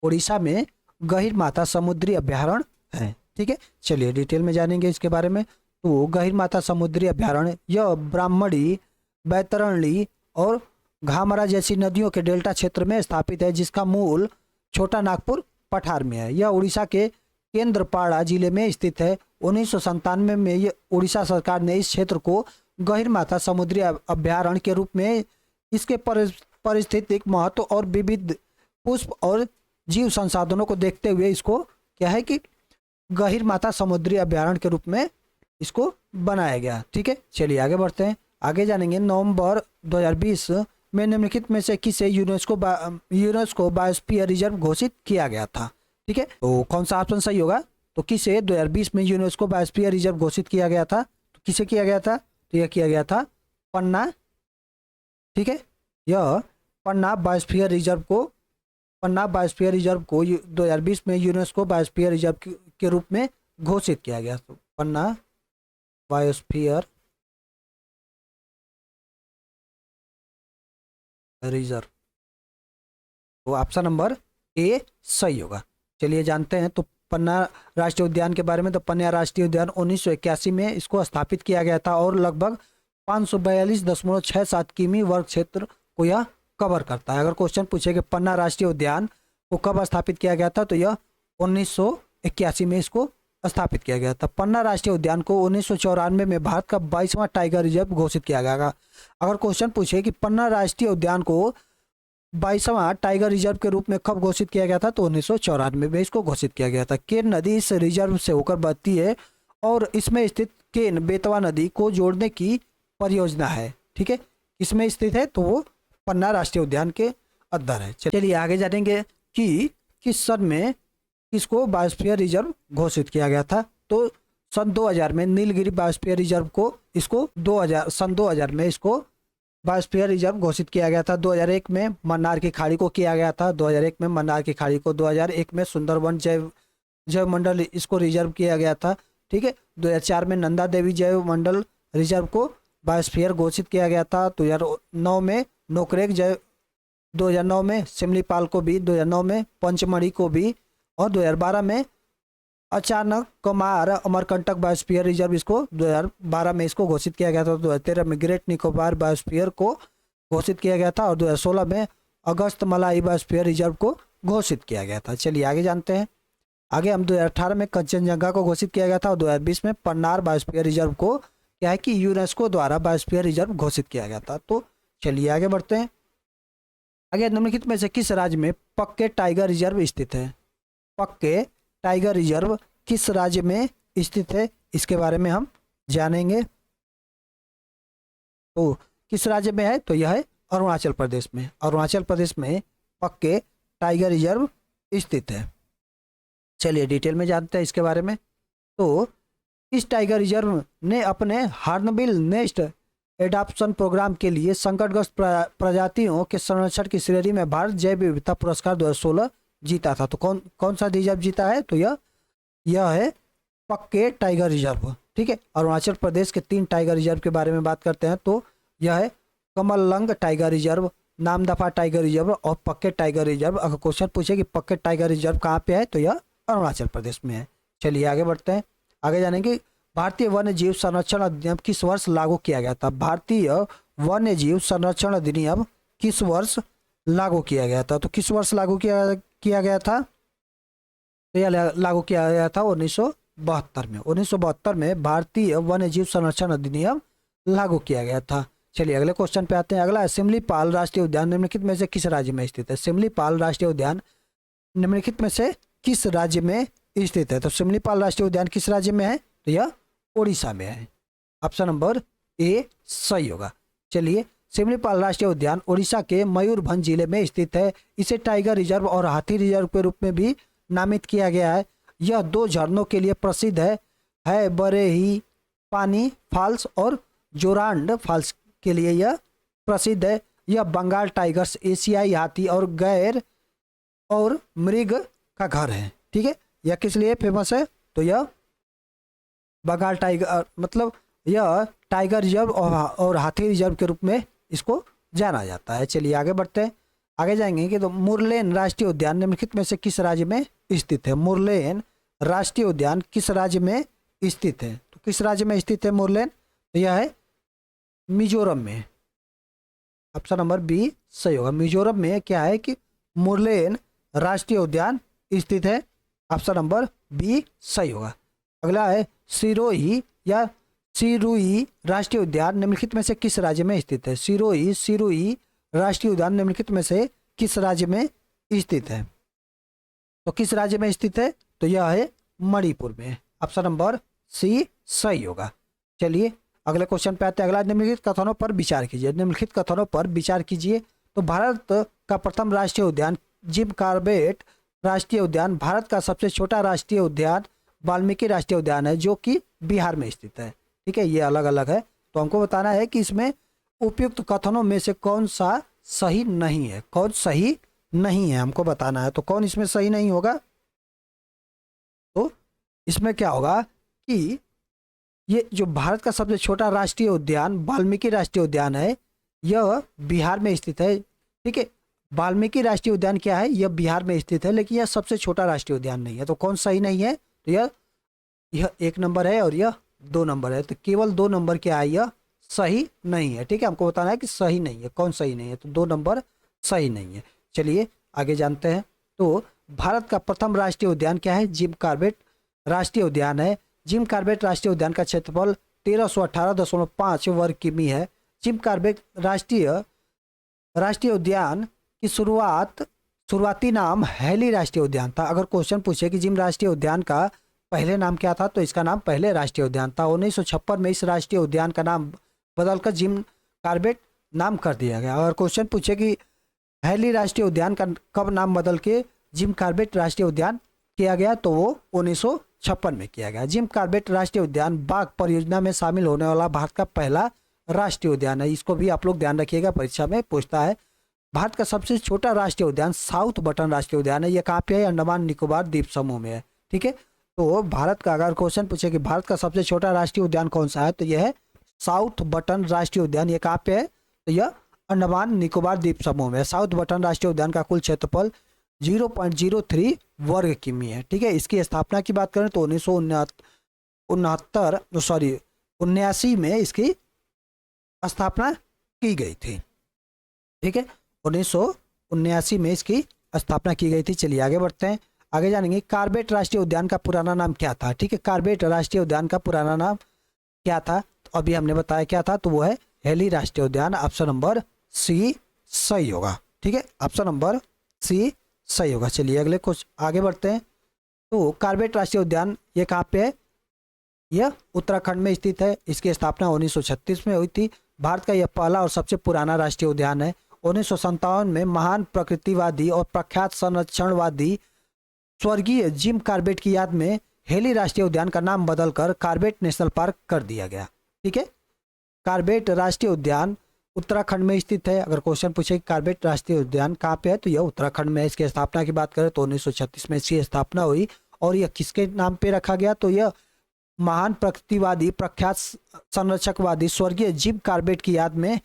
उड़ीसा में गहिरमाथा समुद्री अभ्यारण्य है। ठीक है, चलिए डिटेल में जानेंगे इसके बारे में। तो गहिरमाथा समुद्री अभ्यारण्य यह ब्राह्मणी, बैतरणी और घामरा जैसी नदियों के डेल्टा क्षेत्र में स्थापित है, जिसका मूल छोटा नागपुर पठार में है। यह उड़ीसा के केंद्रपाड़ा जिले में स्थित है। 1997 में ये उड़ीसा सरकार ने इस क्षेत्र को गहिरमाथा समुद्री अभ्यारण्य के रूप में इसके पारिस्थितिक महत्व और विविध पुष्प और जीव संसाधनों को देखते हुए इसको क्या है कि गहिरमाथा समुद्री अभ्यारण्य के रूप में इसको बनाया गया। ठीक है, चलिए आगे बढ़ते हैं। आगे जानेंगे नवंबर 2020 में निम्नलिखित में से किसे यूनेस्को बायोस्फीयर रिजर्व घोषित किया गया था। ठीक है, तो कौन सा ऑप्शन सही होगा? तो किसे 2020 में यूनेस्को बायोस्फीयर रिजर्व घोषित किया गया था? तो किसे किया गया था? तो यह किया गया था पन्ना। ठीक है, यह पन्ना बायोस्फीयर रिजर्व को 2020 में यूनेस्को बायोस्फीयर रिजर्व के रूप में घोषित किया गया। तो पन्ना बायोस्फीयर रिजर्व, तो ऑप्शन नंबर ए सही होगा। चलिए जानते हैं तो पन्ना राष्ट्रीय उद्यान के बारे में। तो पन्ना राष्ट्रीय उद्यान 1981 में इसको स्थापित किया गया था और लगभग 542.67 किमी वर्ग क्षेत्र को यह कवर करता है। अगर क्वेश्चन पूछे कि पन्ना राष्ट्रीय उद्यान को कब स्थापित किया गया था, तो यह 1981 में इसको स्थापित किया गया था। पन्ना राष्ट्रीय उद्यान को 1994 में भारत का 22वां टाइगर रिजर्व घोषित किया गया। अगर क्वेश्चन पूछे कि पन्ना राष्ट्रीय उद्यान को 22वां टाइगर रिजर्व के रूप में कब घोषित किया गया था, तो 1994 में इसको घोषित किया गया था। केन नदी इस रिजर्व से होकर बहती है और इसमें स्थित केन बेतवा नदी को जोड़ने की परियोजना है। ठीक है, इसमें स्थित है तो वो पन्ना राष्ट्रीय उद्यान के अंदर है। चलिए आगे जानेंगे कि किस सन में इसको बायोस्फीयर रिजर्व घोषित किया गया था। तो सन 2000 में नीलगिरी बायोस्फीयर रिजर्व को सन 2000 में इसको बायोस्फीयर रिजर्व घोषित किया गया था। 2001 में मन्नार की खाड़ी को किया गया था। 2001 में मन्नार की खाड़ी को, 2001 में सुंदरवन जैव मंडल इसको रिजर्व किया गया था। ठीक है, 2004 में नंदा देवी जैव मंडल रिजर्व को बायोस्फीयर घोषित किया गया था। 2009 में नोकरेक जैव, 2009 में सिमलीपाल को भी, 2009 में पंचमढ़ी को भी, और 2012 में अचानक कमार अमरकंटक बायोस्फीयर रिजर्व इसको 2012 में इसको घोषित किया गया था। 2013 में ग्रेट निकोबार बायोस्फीयर को घोषित किया गया था और 2016 में अगस्त मलाई बायोस्फीयर रिजर्व को घोषित किया गया था। चलिए आगे जानते हैं। आगे हम 2018 में कंचनजंगा को घोषित किया गया था और 2020 में पन्नार बायोस्फीयर रिजर्व को क्या है कि यूनेस्को द्वारा बायोस्फीयर रिजर्व घोषित किया गया था। तो चलिए आगे बढ़ते हैं। आगे निम्नलिखित में से किस राज्य में पक्के टाइगर रिजर्व स्थित है? पक्के टाइगर रिजर्व किस राज्य में स्थित है, इसके बारे में हम जानेंगे। तो किस राज्य में है? तो यह है अरुणाचल प्रदेश में। अरुणाचल प्रदेश में पक्के टाइगर रिजर्व स्थित है। चलिए डिटेल में जानते हैं इसके बारे में। तो इस टाइगर रिजर्व ने अपने हार्नबिल नेस्ट एडाप्शन प्रोग्राम के लिए संकटग्रस्त प्रजातियों के संरक्षण की श्रेणी में भारत जैव विविधता पुरस्कार 2016 जीता था। तो कौन सा रिजर्व जीता है? तो यह है पक्के टाइगर रिजर्व। ठीक है, अरुणाचल प्रदेश के 3 टाइगर रिजर्व के बारे में बात करते हैं। तो यह है Kamlang tiger reserve, Namdapha tiger reserve और पक्के टाइगर रिजर्व। अगर क्वेश्चन पूछे कि पक्के टाइगर रिजर्व कहाँ पे है, तो यह अरुणाचल प्रदेश में है। चलिए आगे बढ़ते हैं। आगे जानेंगे भारतीय वन्य जीव संरक्षण अधिनियम किस वर्ष लागू किया गया था? भारतीय वन्य जीव संरक्षण अधिनियम किस वर्ष लागू किया गया था? तो किस वर्ष लागू किया गया था? तो यह लागू किया गया था 1972 में। 1972 में भारतीय वन्य जीव संरक्षण अधिनियम लागू किया गया था। चलिए अगले क्वेश्चन पे आते हैं। अगला है सिमलीपाल राष्ट्रीय उद्यान निम्नलिखित में से किस राज्य में स्थित है? सिमलीपाल राष्ट्रीय उद्यान निम्नलिखित में से किस राज्य में स्थित है? तो सिमलीपाल राष्ट्रीय उद्यान किस राज्य में है? तो यह ओडिशा में है। ऑप्शन नंबर ए सही होगा। चलिए सिमलीपाल राष्ट्रीय उद्यान ओडिशा के मयूरभंज जिले में स्थित है। इसे टाइगर रिजर्व और हाथी रिजर्व के रूप में भी नामित किया गया है। यह 2 झरनों के लिए प्रसिद्ध है बड़े ही पानी फॉल्स और जोरांड फॉल्स के लिए यह प्रसिद्ध है। यह बंगाल टाइगर्स, एशियाई हाथी और गैर और मृग का घर है। ठीक है, यह किस लिए फेमस है? तो यह बंगाल टाइगर मतलब यह टाइगर रिजर्व और हाथी रिजर्व के रूप में इसको जाना जाता है। चलिए आगे बढ़ते हैं। आगे जाएंगे कि तो मुरलेन राष्ट्रीय उद्यान निम्नलिखित में से किस राज्य में स्थित है? मुरलेन राष्ट्रीय उद्यान किस राज्य में स्थित है? तो किस राज्य में स्थित है मुरलेन? तो यह है मिजोरम में। ऑप्शन नंबर बी सही होगा। मिजोरम में क्या है कि मुरलेन राष्ट्रीय उद्यान स्थित है। ऑप्शन नंबर बी सही होगा। अगला है सिरोही या सिरुई राष्ट्रीय उद्यान निम्नलिखित में से किस राज्य में स्थित है? सिरुई राष्ट्रीय उद्यान निम्नलिखित में से किस राज्य में स्थित है? तो किस राज्य में स्थित है? तो यह है मणिपुर में। ऑप्शन नंबर सी सही होगा। चलिए अगले क्वेश्चन पे आते हैं। अगला, निम्नलिखित कथनों पर विचार कीजिए। निम्नलिखित कथनों पर विचार कीजिए। तो भारत का प्रथम राष्ट्रीय उद्यान जिम कॉर्बेट राष्ट्रीय उद्यान भारत का सबसे छोटा राष्ट्रीय उद्यान वाल्मीकि राष्ट्रीय उद्यान है, जो कि बिहार में स्थित है। ठीक है, ये अलग अलग है। तो हमको बताना है कि इसमें उपयुक्त कथनों में से कौन सा सही नहीं है, कौन सही नहीं है हमको बताना है। तो कौन इसमें सही नहीं होगा? तो इसमें क्या होगा कि ये जो भारत का सबसे छोटा राष्ट्रीय उद्यान वाल्मीकि राष्ट्रीय उद्यान है, यह बिहार में स्थित है। ठीक है, वाल्मीकि राष्ट्रीय उद्यान क्या है, यह बिहार में स्थित है, लेकिन यह सबसे छोटा राष्ट्रीय उद्यान नहीं है। तो कौन सही नहीं है? तो यह 1 नंबर है और यह 2 नंबर है। तो केवल 2 नंबर क्या है, यह सही नहीं है। ठीक है, हमको बताना है कि सही नहीं है, कौन सही नहीं है। तो 2 नंबर सही नहीं है। चलिए आगे जानते हैं। तो भारत का प्रथम राष्ट्रीय उद्यान क्या है? जिम कॉर्बेट राष्ट्रीय उद्यान है। जिम कॉर्बेट राष्ट्रीय उद्यान का क्षेत्रफल 1318.5 वर्ग किमी है। जिम कॉर्बेट राष्ट्रीय उद्यान की शुरुआती नाम हैली राष्ट्रीय उद्यान था। अगर क्वेश्चन पूछे कि जिम राष्ट्रीय उद्यान का पहले नाम क्या था, तो इसका नाम पहले राष्ट्रीय उद्यान था। 1956 में इस राष्ट्रीय उद्यान का नाम बदलकर जिम कॉर्बेट नाम कर दिया गया। अगर क्वेश्चन पूछे कि हैली राष्ट्रीय उद्यान का कब नाम बदल के जिम कॉर्बेट राष्ट्रीय उद्यान किया गया, तो वो 1956 में किया गया। जिम कॉर्बेट राष्ट्रीय उद्यान बाघ परियोजना में शामिल होने वाला भारत का पहला राष्ट्रीय उद्यान है। इसको भी आप लोग ध्यान रखिएगा, परीक्षा में पूछता है। भारत का सबसे छोटा राष्ट्रीय उद्यान साउथ बटन राष्ट्रीय उद्यान है। यह कहाँ पे है? अंडमान निकोबार द्वीप समूह में है। ठीक है, तो भारत का अगर क्वेश्चन पूछे कि भारत का सबसे छोटा राष्ट्रीय उद्यान कौन सा है, तो यह है साउथ बटन राष्ट्रीय उद्यान। यह कहाँ पे है? तो यह अंडमान निकोबार द्वीप समूह में है। साउथ बटन राष्ट्रीय उद्यान का कुल क्षेत्रफल 0.03 वर्ग किमी है। ठीक है, इसकी स्थापना की बात करें तो 1979 में इसकी स्थापना की गई थी। ठीक है, 1979 में इसकी स्थापना की गई थी। चलिए आगे बढ़ते हैं, आगे जानेंगे कॉर्बेट राष्ट्रीय उद्यान का पुराना नाम क्या था। ठीक है, कॉर्बेट राष्ट्रीय उद्यान का पुराना नाम क्या था, तो अभी हमने बताया क्या था, तो वो है हैली राष्ट्रीय उद्यान। ऑप्शन नंबर सी सही होगा। ठीक है, ऑप्शन नंबर सी सही होगा। चलिए अगले कुछ आगे बढ़ते हैं। तो कॉर्बेट राष्ट्रीय उद्यान ये कहाँ पे है? यह उत्तराखंड में स्थित है। इसकी स्थापना 1936 में हुई थी। भारत का यह पहला और सबसे पुराना राष्ट्रीय उद्यान है। 1957 में महान प्रकृतिवादी और प्रख्यात संरक्षणवादी स्वर्गीय जिम कॉर्बेट की याद में हैली राष्ट्रीय उद्यान का नाम बदलकर कॉर्बेट नेशनल पार्क कर दिया गया। ठीक है, कॉर्बेट राष्ट्रीय उद्यान उत्तराखंड में स्थित है। अगर क्वेश्चन पूछे कि कॉर्बेट राष्ट्रीय उद्यान कहाँ पे है, तो यह उत्तराखंड में है। इसकी स्थापना की बात करें तो 1936 में इसकी स्थापना हुई। और यह किसके नाम पे रखा गया, तो यह महान प्रकृतिवादी प्रख्यात संरक्षकवादी स्वर्गीय जिम कॉर्बेट की याद में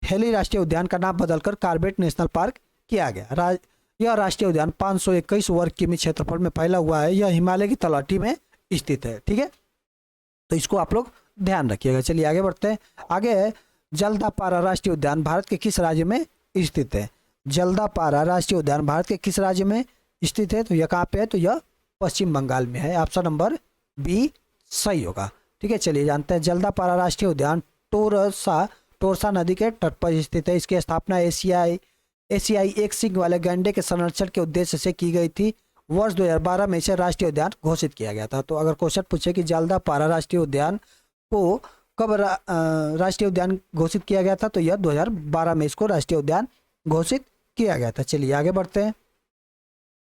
हैली राष्ट्रीय उद्यान का नाम बदलकर कॉर्बेट नेशनल पार्क किया गया। यह राष्ट्रीय उद्यान 521 वर्ग किमी क्षेत्रफल में फैला हुआ है। यह हिमालय की तलहटी में स्थित है। ठीक है, तो इसको आप लोग ध्यान रखिएगा। चलिए आगे बढ़ते हैं। आगे है जल्दापारा राष्ट्रीय उद्यान भारत के किस राज्य में स्थित है? जल्दापारा राष्ट्रीय उद्यान भारत के किस राज्य में स्थित है? तो यह कहाँ पे है? तो यह पश्चिम बंगाल में है। ऑप्शन नंबर बी सही होगा। ठीक है, चलिए जानते हैं। जल्दापारा राष्ट्रीय उद्यान टोरसा नदी के तट पर स्थित है। इसकी स्थापना एशियाई एक सींग वाले गैंडे के संरक्षण के उद्देश्य से की गई थी। वर्ष 2012 में इसे राष्ट्रीय उद्यान घोषित किया गया था। तो अगर क्वेश्चन पूछे कि जल्दापारा राष्ट्रीय उद्यान को कब राष्ट्रीय उद्यान घोषित किया गया था, तो यह 2012 में इसको राष्ट्रीय उद्यान घोषित किया गया था। चलिए आगे बढ़ते हैं,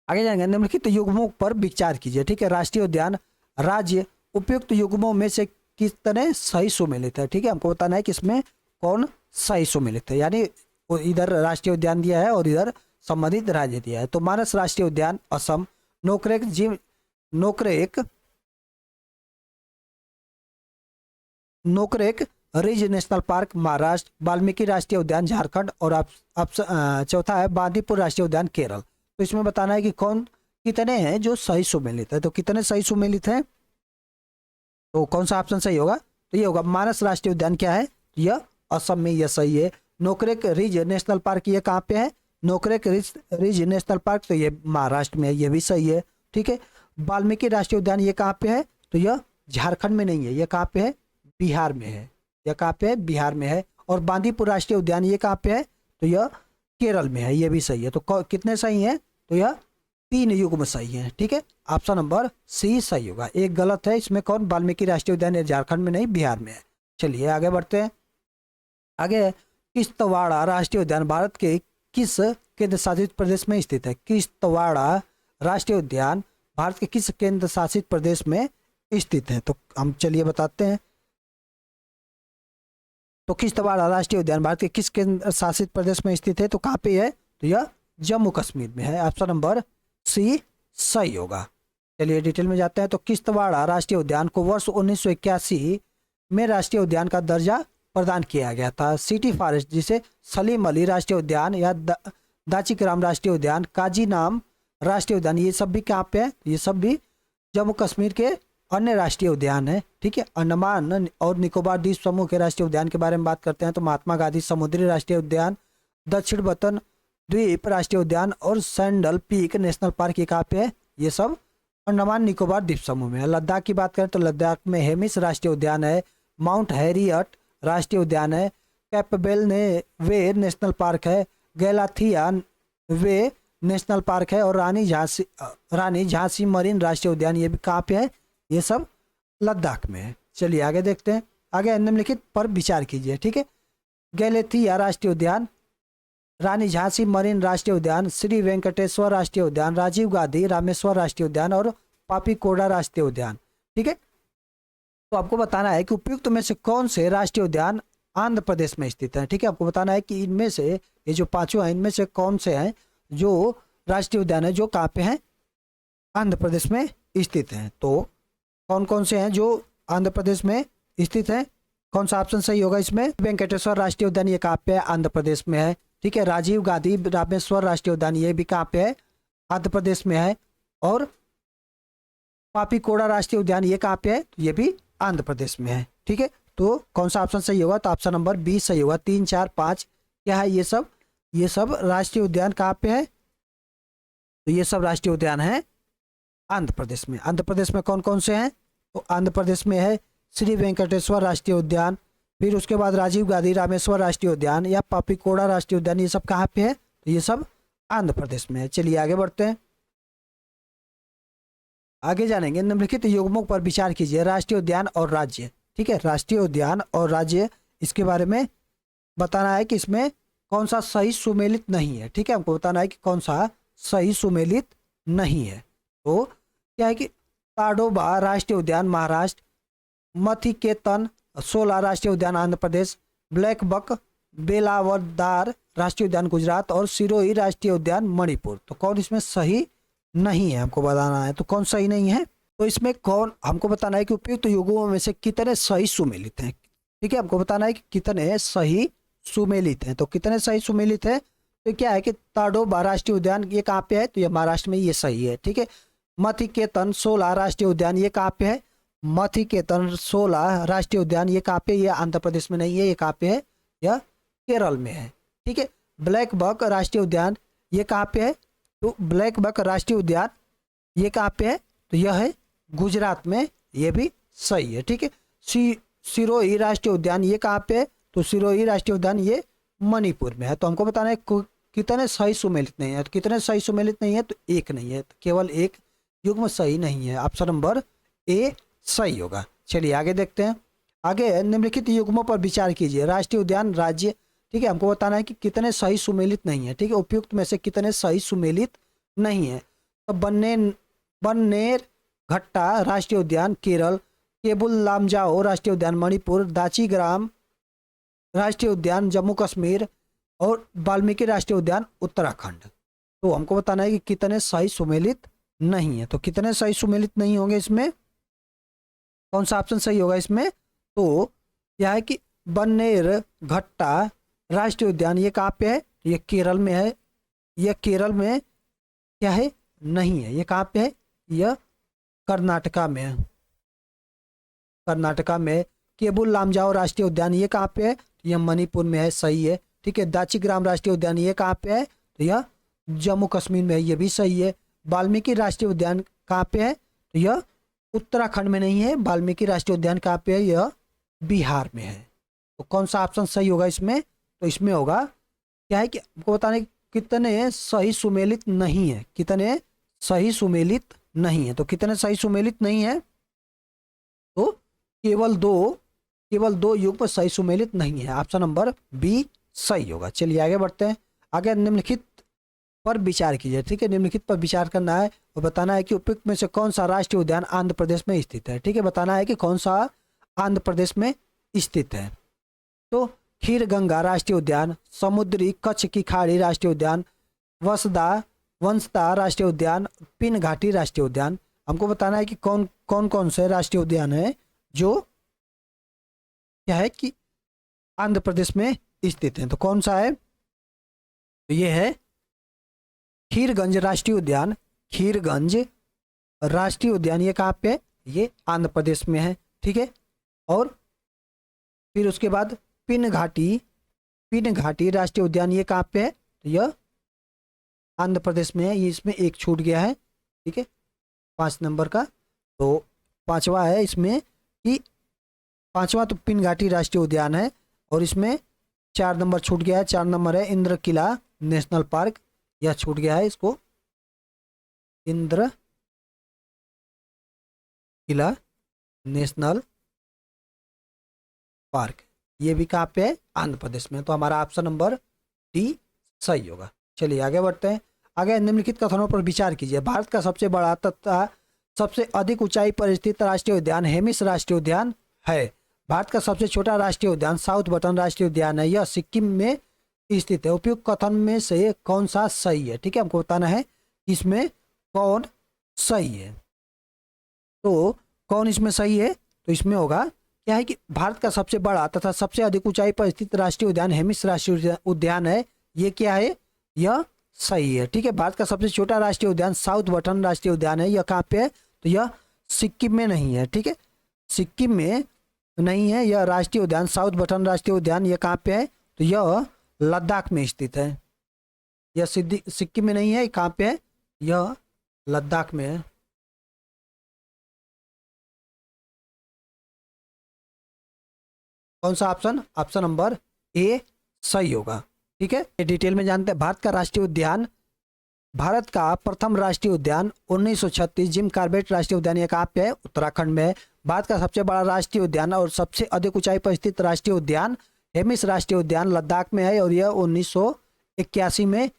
आगे जाएंगे। निम्नलिखित युग्मों पर विचार कीजिए। ठीक है, राष्ट्रीय उद्यान राज्य उपयुक्त युग्मों में से कितने सही सुमेलित है? ठीक है, हमको बताना है कि इसमें कौन सही सुमेलित है। यानी इधर राष्ट्रीय उद्यान दिया है और इधर संबंधित राज्य दिया है। तो मानस राष्ट्रीय उद्यान Assam, Nokrek ridge national park Maharashtra, Valmiki राष्ट्रीय उद्यान झारखंड और चौथा है बांदीपुर राष्ट्रीय उद्यान केरल। तो इसमें बताना है कि कौन कितने हैं जो सही सुमेलित है। तो कितने सही सुमेलित हैं, तो कौन सा ऑप्शन सही होगा? तो ये होगा मानस राष्ट्रीय उद्यान क्या है, यह असम में, यह सही है। नोकरेक रिज नेशनल पार्क ये कहाँ पे है? नोकरेक रिज नेशनल पार्क, तो ये महाराष्ट्र में है, ये भी सही है। ठीक है, वाल्मीकि राष्ट्रीय उद्यान ये कहाँ पे है? तो यह झारखंड में नहीं है, यह कहाँ पे है? बिहार में है। यह कहाँ पे है? बिहार में है। और बांदीपुर राष्ट्रीय उद्यान ये कहाँ पे है? तो यह केरल में है, ये भी सही है। तो कितने सही हैं? तो यह 3 युग्म सही है, ठीक है। ऑप्शन नंबर सी सही होगा। एक गलत है इसमें, कौन? वाल्मीकि राष्ट्रीय उद्यान ये झारखंड में नहीं बिहार में है। चलिए आगे बढ़ते हैं। आगे, किश्तवाड़ा राष्ट्रीय उद्यान भारत के किस केंद्र शासित प्रदेश में स्थित है? किश्तवाड़ा राष्ट्रीय उद्यान भारत के किस केंद्र शासित प्रदेश में स्थित है? तो हम चलिए बताते हैं। तो किश्तवाड़ राष्ट्रीय उद्यान भारत के किस केंद्र शासित प्रदेश में स्थित है? तो कहाँ पे है? तो यह जम्मू कश्मीर में है। ऑप्शन नंबर सी सही होगा। चलिए डिटेल में जाते हैं। तो किश्तवाड़ राष्ट्रीय उद्यान को वर्ष 1981 में राष्ट्रीय उद्यान का दर्जा प्रदान किया गया था। सिटी फॉरेस्ट, जिसे सलीम अली राष्ट्रीय उद्यान या दाचिग्राम राष्ट्रीय उद्यान, काजी नाम राष्ट्रीय उद्यान, ये सब भी कहाँ पे है? ये सब भी जम्मू कश्मीर के अन्य राष्ट्रीय उद्यान है, ठीक है। अंडमान और निकोबार द्वीप समूह के राष्ट्रीय उद्यान के बारे में बात करते हैं तो महात्मा गांधी समुद्री राष्ट्रीय उद्यान, दक्षिण बतन द्वीप राष्ट्रीय उद्यान और सैंडल पीक नेशनल पार्क, ये कहाँ पे है? ये सब अंडमान निकोबार द्वीप समूह में है। लद्दाख की बात करें तो लद्दाख में हेमिस राष्ट्रीय उद्यान है, माउंट हैरियट राष्ट्रीय उद्यान है, कैपबेल ने वे नेशनल पार्क है, गैलाथिया वे नेशनल पार्क है और रानी झांसी मरीन राष्ट्रीय उद्यान, ये भी कहाँ पे है? ये सब लद्दाख में है। चलिए आगे देखते हैं। आगे निम्नलिखित पर विचार कीजिए, ठीक है। गैलेथिया राष्ट्रीय उद्यान, रानी झांसी मरीन राष्ट्रीय उद्यान, श्री वेंकटेश्वर राष्ट्रीय उद्यान, राजीव गांधी रामेश्वर राष्ट्रीय उद्यान और पापीकोड़ा राष्ट्रीय उद्यान, ठीक है। तो आपको बताना है कि उपयुक्त में से कौन से राष्ट्रीय उद्यान आंध्र प्रदेश में स्थित है, ठीक है। आपको बताना है कि इनमें से ये जो पांचों हैं, इनमें से कौन से हैं जो राष्ट्रीय उद्यान है जो कहाँ पे हैं? आंध्र प्रदेश में स्थित हैं। तो कौन कौन से हैं जो आंध्र प्रदेश में स्थित हैं? कौन सा ऑप्शन सही होगा इसमें? वेंकटेश्वर राष्ट्रीय उद्यान ये कहाँ पे है? आंध्र प्रदेश में है, ठीक है। राजीव गांधी रामेश्वर राष्ट्रीय उद्यान ये भी कहाँ पे है? आंध्र प्रदेश में है। और पापीकोड़ा राष्ट्रीय उद्यान ये कहाँ पे है? ये भी आंध्र प्रदेश में है, ठीक है। तो कौन सा ऑप्शन सही होगा? तो ऑप्शन नंबर बी सही होगा। 3, 4, 5 क्या है? ये सब राष्ट्रीय उद्यान कहाँ पे है? तो ये सब राष्ट्रीय उद्यान है आंध्र प्रदेश में। आंध्र प्रदेश में कौन कौन से हैं? तो आंध्र प्रदेश में है श्री वेंकटेश्वर राष्ट्रीय उद्यान, फिर उसके बाद राजीव गांधी रामेश्वर राष्ट्रीय उद्यान या पापीकोड़ा राष्ट्रीय उद्यान, ये सब कहाँ पे है? तो ये सब आंध्र प्रदेश में है। चलिए आगे बढ़ते हैं। आगे जानेंगे। निम्नलिखित युग्मों पर विचार कीजिए। राष्ट्रीय उद्यान और राज्य, ठीक है। राष्ट्रीय उद्यान और राज्य, इसके बारे में बताना है कि इसमें कौन सा सही सुमेलित नहीं है, ठीक है। हमको बताना है कि कौन सा सही सुमेलित नहीं है। तो क्या है कि ताडोबा राष्ट्रीय उद्यान महाराष्ट्र, मथिकेतन 16 राष्ट्रीय उद्यान आंध्र प्रदेश, ब्लैक बक बेलावदार राष्ट्रीय उद्यान गुजरात और सिरोही राष्ट्रीय उद्यान मणिपुर। तो कौन इसमें सही नहीं है हमको बताना है। तो कौन सही नहीं है? तो इसमें कौन, हमको बताना है कि उपयुक्त युग्मों में से कितने सही सुमेलित हैं, ठीक है। हमको बताना है कि कितने सही सुमेलित हैं। तो कितने सही सुमेलित है? तो क्या है कि ताडोबा राष्ट्रीय उद्यान ये कहाँ पे है? तो ये महाराष्ट्र में, ये सही है, ठीक है। मथिकेतन 16 राष्ट्रीय उद्यान ये कहाँ पे है? मथिकेतन 16 राष्ट्रीय उद्यान ये कहाँ पे? ये आंध्र प्रदेश में नहीं है, ये कहाँ पे है? यह केरल में है, ठीक है। ब्लैक बक राष्ट्रीय उद्यान ये कहाँ पे है? तो ब्लैक बक राष्ट्रीय उद्यान ये कहाँ पे है? तो यह है गुजरात में, ये भी सही है, ठीक है। सिरोही राष्ट्रीय उद्यान ये कहाँ पे है? तो सिरोही राष्ट्रीय उद्यान ये मणिपुर में है। तो हमको बताना है कितने सही सुमेलित नहीं है। तो कितने सही सुमेलित नहीं है? तो एक नहीं है, तो केवल एक युग्म सही नहीं है। ऑप्शन नंबर ए सही होगा। चलिए आगे देखते हैं। आगे निम्नलिखित युग्मों पर विचार कीजिए। राष्ट्रीय उद्यान राज्य, ठीक है। हमको बताना है कि कितने सही सुमेलित नहीं है, ठीक है। उपयुक्त में से कितने सही सुमेलित नहीं है। तो बन्नेर घट्टा राष्ट्रीय उद्यान केरल, केबुल लामजाओ राष्ट्रीय उद्यान मणिपुर, दाचीग्राम राष्ट्रीय उद्यान जम्मू कश्मीर और वाल्मीकि राष्ट्रीय उद्यान उत्तराखंड। तो हमको बताना है कि कितने सही सुमेलित नहीं है। तो कितने सही सुमेलित नहीं होंगे इसमें? कौन सा ऑप्शन सही होगा इसमें? तो यह है कि बन्नेर घट्टा राष्ट्रीय उद्यान ये कहाँ पे है? ये केरल में है। यह केरल में क्या है? नहीं है। ये कहाँ पे है? यह कर्नाटका में है। कर्नाटका में। केबुल लामजाओ राष्ट्रीय उद्यान ये कहाँ पे है? यह मणिपुर में है, सही है, ठीक है। दाचीग्राम राष्ट्रीय उद्यान ये कहाँ पे है? तो यह जम्मू कश्मीर में है, ये भी सही है। वाल्मीकि राष्ट्रीय उद्यान कहाँ पे है? तो यह उत्तराखंड में नहीं है। वाल्मीकि राष्ट्रीय उद्यान कहाँ पे है? यह बिहार में है। तो कौन सा ऑप्शन सही होगा इसमें? तो इसमें होगा क्या है कि आपको बताने कितने सही सुमेलित नहीं है, कितने सही सुमेलित नहीं है। तो कितने सही सुमेलित नहीं है? तो केवल दो युग्म सही सुमेलित नहीं है। ऑप्शन नंबर बी सही होगा। चलिए आगे बढ़ते हैं। आगे निम्नलिखित पर विचार कीजिए। ठीक है, निम्नलिखित पर विचार करना है और बताना है कि उपयुक्त में से कौन सा राष्ट्रीय उद्यान आंध्र प्रदेश में स्थित है। ठीक है, बताना है कि कौन सा आंध्र प्रदेश में स्थित है। तो खीर गंगा राष्ट्रीय उद्यान, समुद्री कच्छ की खाड़ी राष्ट्रीय उद्यान, वंशदा राष्ट्रीय उद्यान, पिन घाटी राष्ट्रीय उद्यान। हमको बताना है कि कौन से राष्ट्रीय उद्यान है जो क्या है कि आंध्र प्रदेश में स्थित है। तो कौन सा है? तो ये है खीरगंज राष्ट्रीय उद्यान। खीरगंज राष्ट्रीय उद्यान ये कहाँ पे है? ये आंध्र प्रदेश में है। ठीक है, और फिर उसके बाद पिन घाटी राष्ट्रीय उद्यान ये कहाँ पे है? तो यह आंध्र प्रदेश में है। ये इसमें एक छूट गया है। ठीक है, 5 नंबर का। तो पांचवा है इसमें कि पांचवा तो पिन घाटी राष्ट्रीय उद्यान है और इसमें 4 नंबर छूट गया है। 4 नंबर है इंद्र किला नेशनल पार्क, यह छूट गया है। इसको इंद्र किला नेशनल पार्क ये भी कहाँ पे है? आंध्र प्रदेश में। तो हमारा ऑप्शन नंबर डी सही होगा। चलिए आगे बढ़ते हैं। आगे निम्नलिखित कथनों पर विचार कीजिए। भारत का सबसे बड़ा तथा सबसे अधिक ऊंचाई पर स्थित राष्ट्रीय उद्यान हेमिस राष्ट्रीय उद्यान है। भारत का सबसे छोटा राष्ट्रीय उद्यान साउथ बटन राष्ट्रीय उद्यान है। यह सिक्किम में स्थित है। उपयुक्त कथन में से कौन सा सही है? ठीक है, हमको बताना है इसमें कौन सही है। तो कौन इसमें सही है? तो इसमें होगा क्या है कि भारत का सबसे बड़ा तथा सबसे अधिक ऊंचाई पर स्थित राष्ट्रीय उद्यान हेमिस राष्ट्रीय उद्यान है। ये क्या है? यह सही है। ठीक है, भारत का सबसे छोटा राष्ट्रीय उद्यान साउथ बटन राष्ट्रीय उद्यान है। यह कहाँ पे है? तो यह सिक्किम में नहीं है। ठीक है, सिक्किम में नहीं है यह राष्ट्रीय उद्यान साउथ बटन राष्ट्रीय उद्यान। यह कहाँ पे है? तो यह लद्दाख में स्थित है। यह सिक्किम में नहीं है। कहाँ पे है? यह लद्दाख में है। कौन सा ऑप्शन? ऑप्शन नंबर ए सही होगा। ठीक है, डिटेल में जानते हैं। भारत का राष्ट्रीय उद्यान, भारत का प्रथम राष्ट्रीय उद्यान 1936 जिम कॉर्बेट राष्ट्रीय उद्यान ये कहाँ पे है? उत्तराखंड में है। भारत का सबसे बड़ा राष्ट्रीय उद्यान और सबसे अधिक ऊंचाई पर स्थित राष्ट्रीय उद्यान हेमिस राष्ट्रीय उद्यान लद्दाख में है और यह 1981 में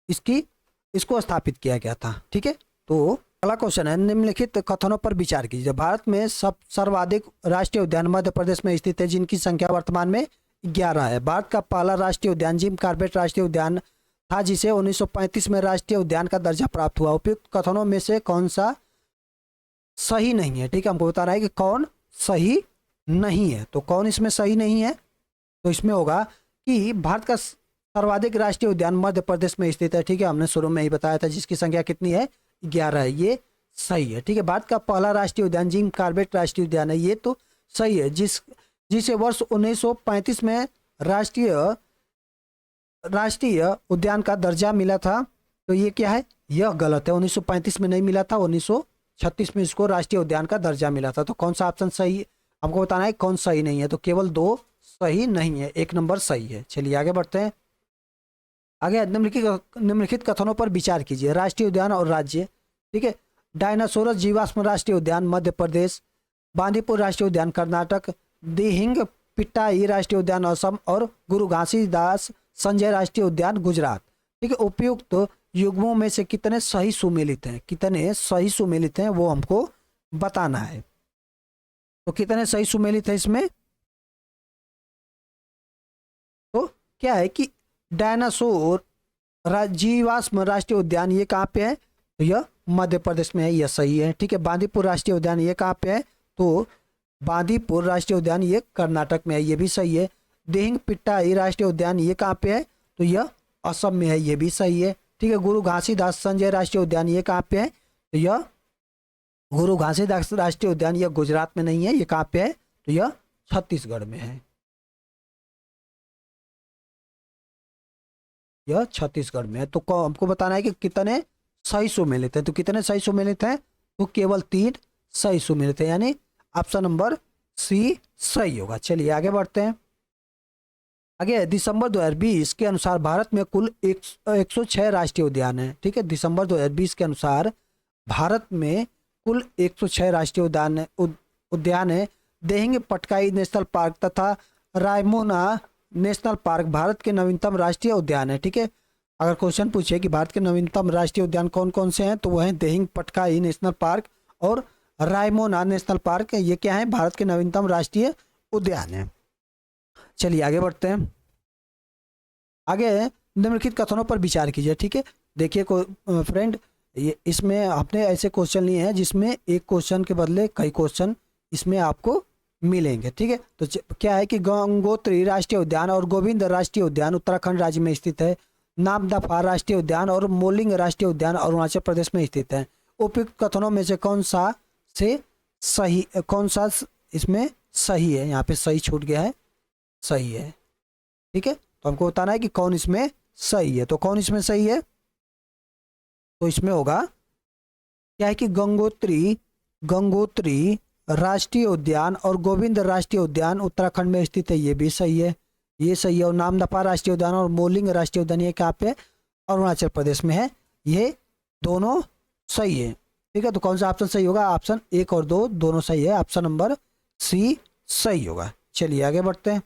इसको स्थापित किया गया था। ठीक है, तो अगला क्वेश्चन है निम्नलिखित कथनों पर विचार कीजिए। भारत में सर्वाधिक राष्ट्रीय उद्यान मध्य प्रदेश में स्थित है जिनकी संख्या वर्तमान में 11 है। भारत का पहला राष्ट्रीय उद्यान जिम कॉर्बेट राष्ट्रीय उद्यान था जिसे 1935 में राष्ट्रीय उद्यान का दर्जा प्राप्त हुआ। उपयुक्त कथनों में से कौन सा सही नहीं है? ठीक है, हमको बता रहा है कि कौन सही नहीं है। तो कौन इसमें सही नहीं है? तो इसमें होगा कि भारत का सर्वाधिक राष्ट्रीय उद्यान मध्य प्रदेश में स्थित है। ठीक है, हमने शुरू में ही बताया था जिसकी संख्या कितनी है? 11 है। ये सही है। ठीक है, भारत का पहला राष्ट्रीय उद्यान जिम कॉर्बेट राष्ट्रीय उद्यान है। ये तो सही है। जिसे वर्ष 1935 में राष्ट्रीय उद्यान का दर्जा मिला था। तो ये क्या है? यह गलत है। 1935 में नहीं मिला था, 1936 में इसको राष्ट्रीय उद्यान का दर्जा मिला था। तो कौन सा ऑप्शन सही? हमको बताना है कौन सही नहीं है। तो केवल 2 सही नहीं है, 1 नंबर सही है। चलिए आगे बढ़ते हैं। आगे निम्नलिखित कथनों पर विचार कीजिए। राष्ट्रीय उद्यान और राज्य। ठीक है, डायनासोरस जीवाश्म राष्ट्रीय उद्यान मध्य प्रदेश, बांदीपुर राष्ट्रीय उद्यान कर्नाटक, दिहिंग पिट्टाई राष्ट्रीय उद्यान असम और गुरु घासीदास संजय राष्ट्रीय उद्यान गुजरात। ठीक है, उपयुक्त युग्मों में से कितने सही सुमेलित हैं? कितने सही सुमेलित हैं वो हमको बताना है। तो कितने सही सुमेलित है इसमें? तो क्या है कि डायनासोर जीवाश्म राष्ट्रीय उद्यान ये कहाँ पे है? तो यह मध्य प्रदेश में है। यह सही है। ठीक है, बांदीपुर राष्ट्रीय उद्यान ये कहाँ पे है? तो बांदीपुर राष्ट्रीय उद्यान ये कर्नाटक में है। ये भी सही है। दिहिंग पिट्टाई राष्ट्रीय उद्यान ये कहाँ पे है? तो यह असम में है। ये भी सही है। ठीक है, गुरु घासीदास संजय राष्ट्रीय उद्यान ये कहाँ पे है? तो यह गुरु घासीदास राष्ट्रीय उद्यान यह गुजरात में नहीं है। ये कहाँ पे है? तो यह छत्तीसगढ़ में है। यह छत्तीसगढ़ में है। तो हमको बताना है कि कितने सही सुमेलित है। तो कितने सही सुमेलित हैं? तो केवल 3 सही सुमेलित है, यानी ऑप्शन नंबर सी सही होगा। चलिए आगे बढ़ते हैं। आगे दिसंबर 2020 के अनुसार भारत में कुल 106 राष्ट्रीय उद्यान है। ठीक है, दिसंबर 2020 के अनुसार भारत में कुल 106 राष्ट्रीय उद्यान है। देहिंग पटकाई नेशनल पार्क तथा रायमोना नेशनल पार्क भारत के नवीनतम राष्ट्रीय उद्यान है। ठीक है, अगर क्वेश्चन पूछे कि भारत के नवीनतम राष्ट्रीय उद्यान कौन कौन से हैं, तो वह हैं देहिंग पटकाई नेशनल पार्क और रायमोना नेशनल पार्क। ये क्या है, भारत के नवीनतम राष्ट्रीय उद्यान है। चलिए आगे बढ़ते हैं। आगे निम्नलिखित कथनों पर विचार कीजिए। ठीक है, देखिए फ्रेंड, ये इसमें आपने ऐसे क्वेश्चन लिए हैं जिसमें एक क्वेश्चन के बदले कई क्वेश्चन इसमें आपको मिलेंगे। ठीक है, तो क्या है कि गंगोत्री राष्ट्रीय उद्यान और गोविंद राष्ट्रीय उद्यान उत्तराखंड राज्य में स्थित है। नामदफा राष्ट्रीय उद्यान और मोलिंग राष्ट्रीय उद्यान अरुणाचल प्रदेश में स्थित है। उपयुक्त कथनों में से कौन सा इसमें सही है? यहाँ पे सही छूट गया है, सही है। ठीक है, तो हमको बताना है कि कौन इसमें सही है। तो कौन इसमें सही है? तो इसमें होगा क्या है कि गंगोत्री राष्ट्रीय उद्यान और गोविंद राष्ट्रीय उद्यान उत्तराखंड में स्थित है, ये भी सही है, ये सही है। और नामदफा राष्ट्रीय उद्यान और मोलिंग राष्ट्रीय उद्यान ये कहाँ पे? अरुणाचल प्रदेश में है, ये दोनों सही है। ठीक है, तो कौन सा ऑप्शन सही होगा? ऑप्शन 1 और 2 दोनों सही है, ऑप्शन नंबर सी सही होगा। चलिए आगे बढ़ते हैं,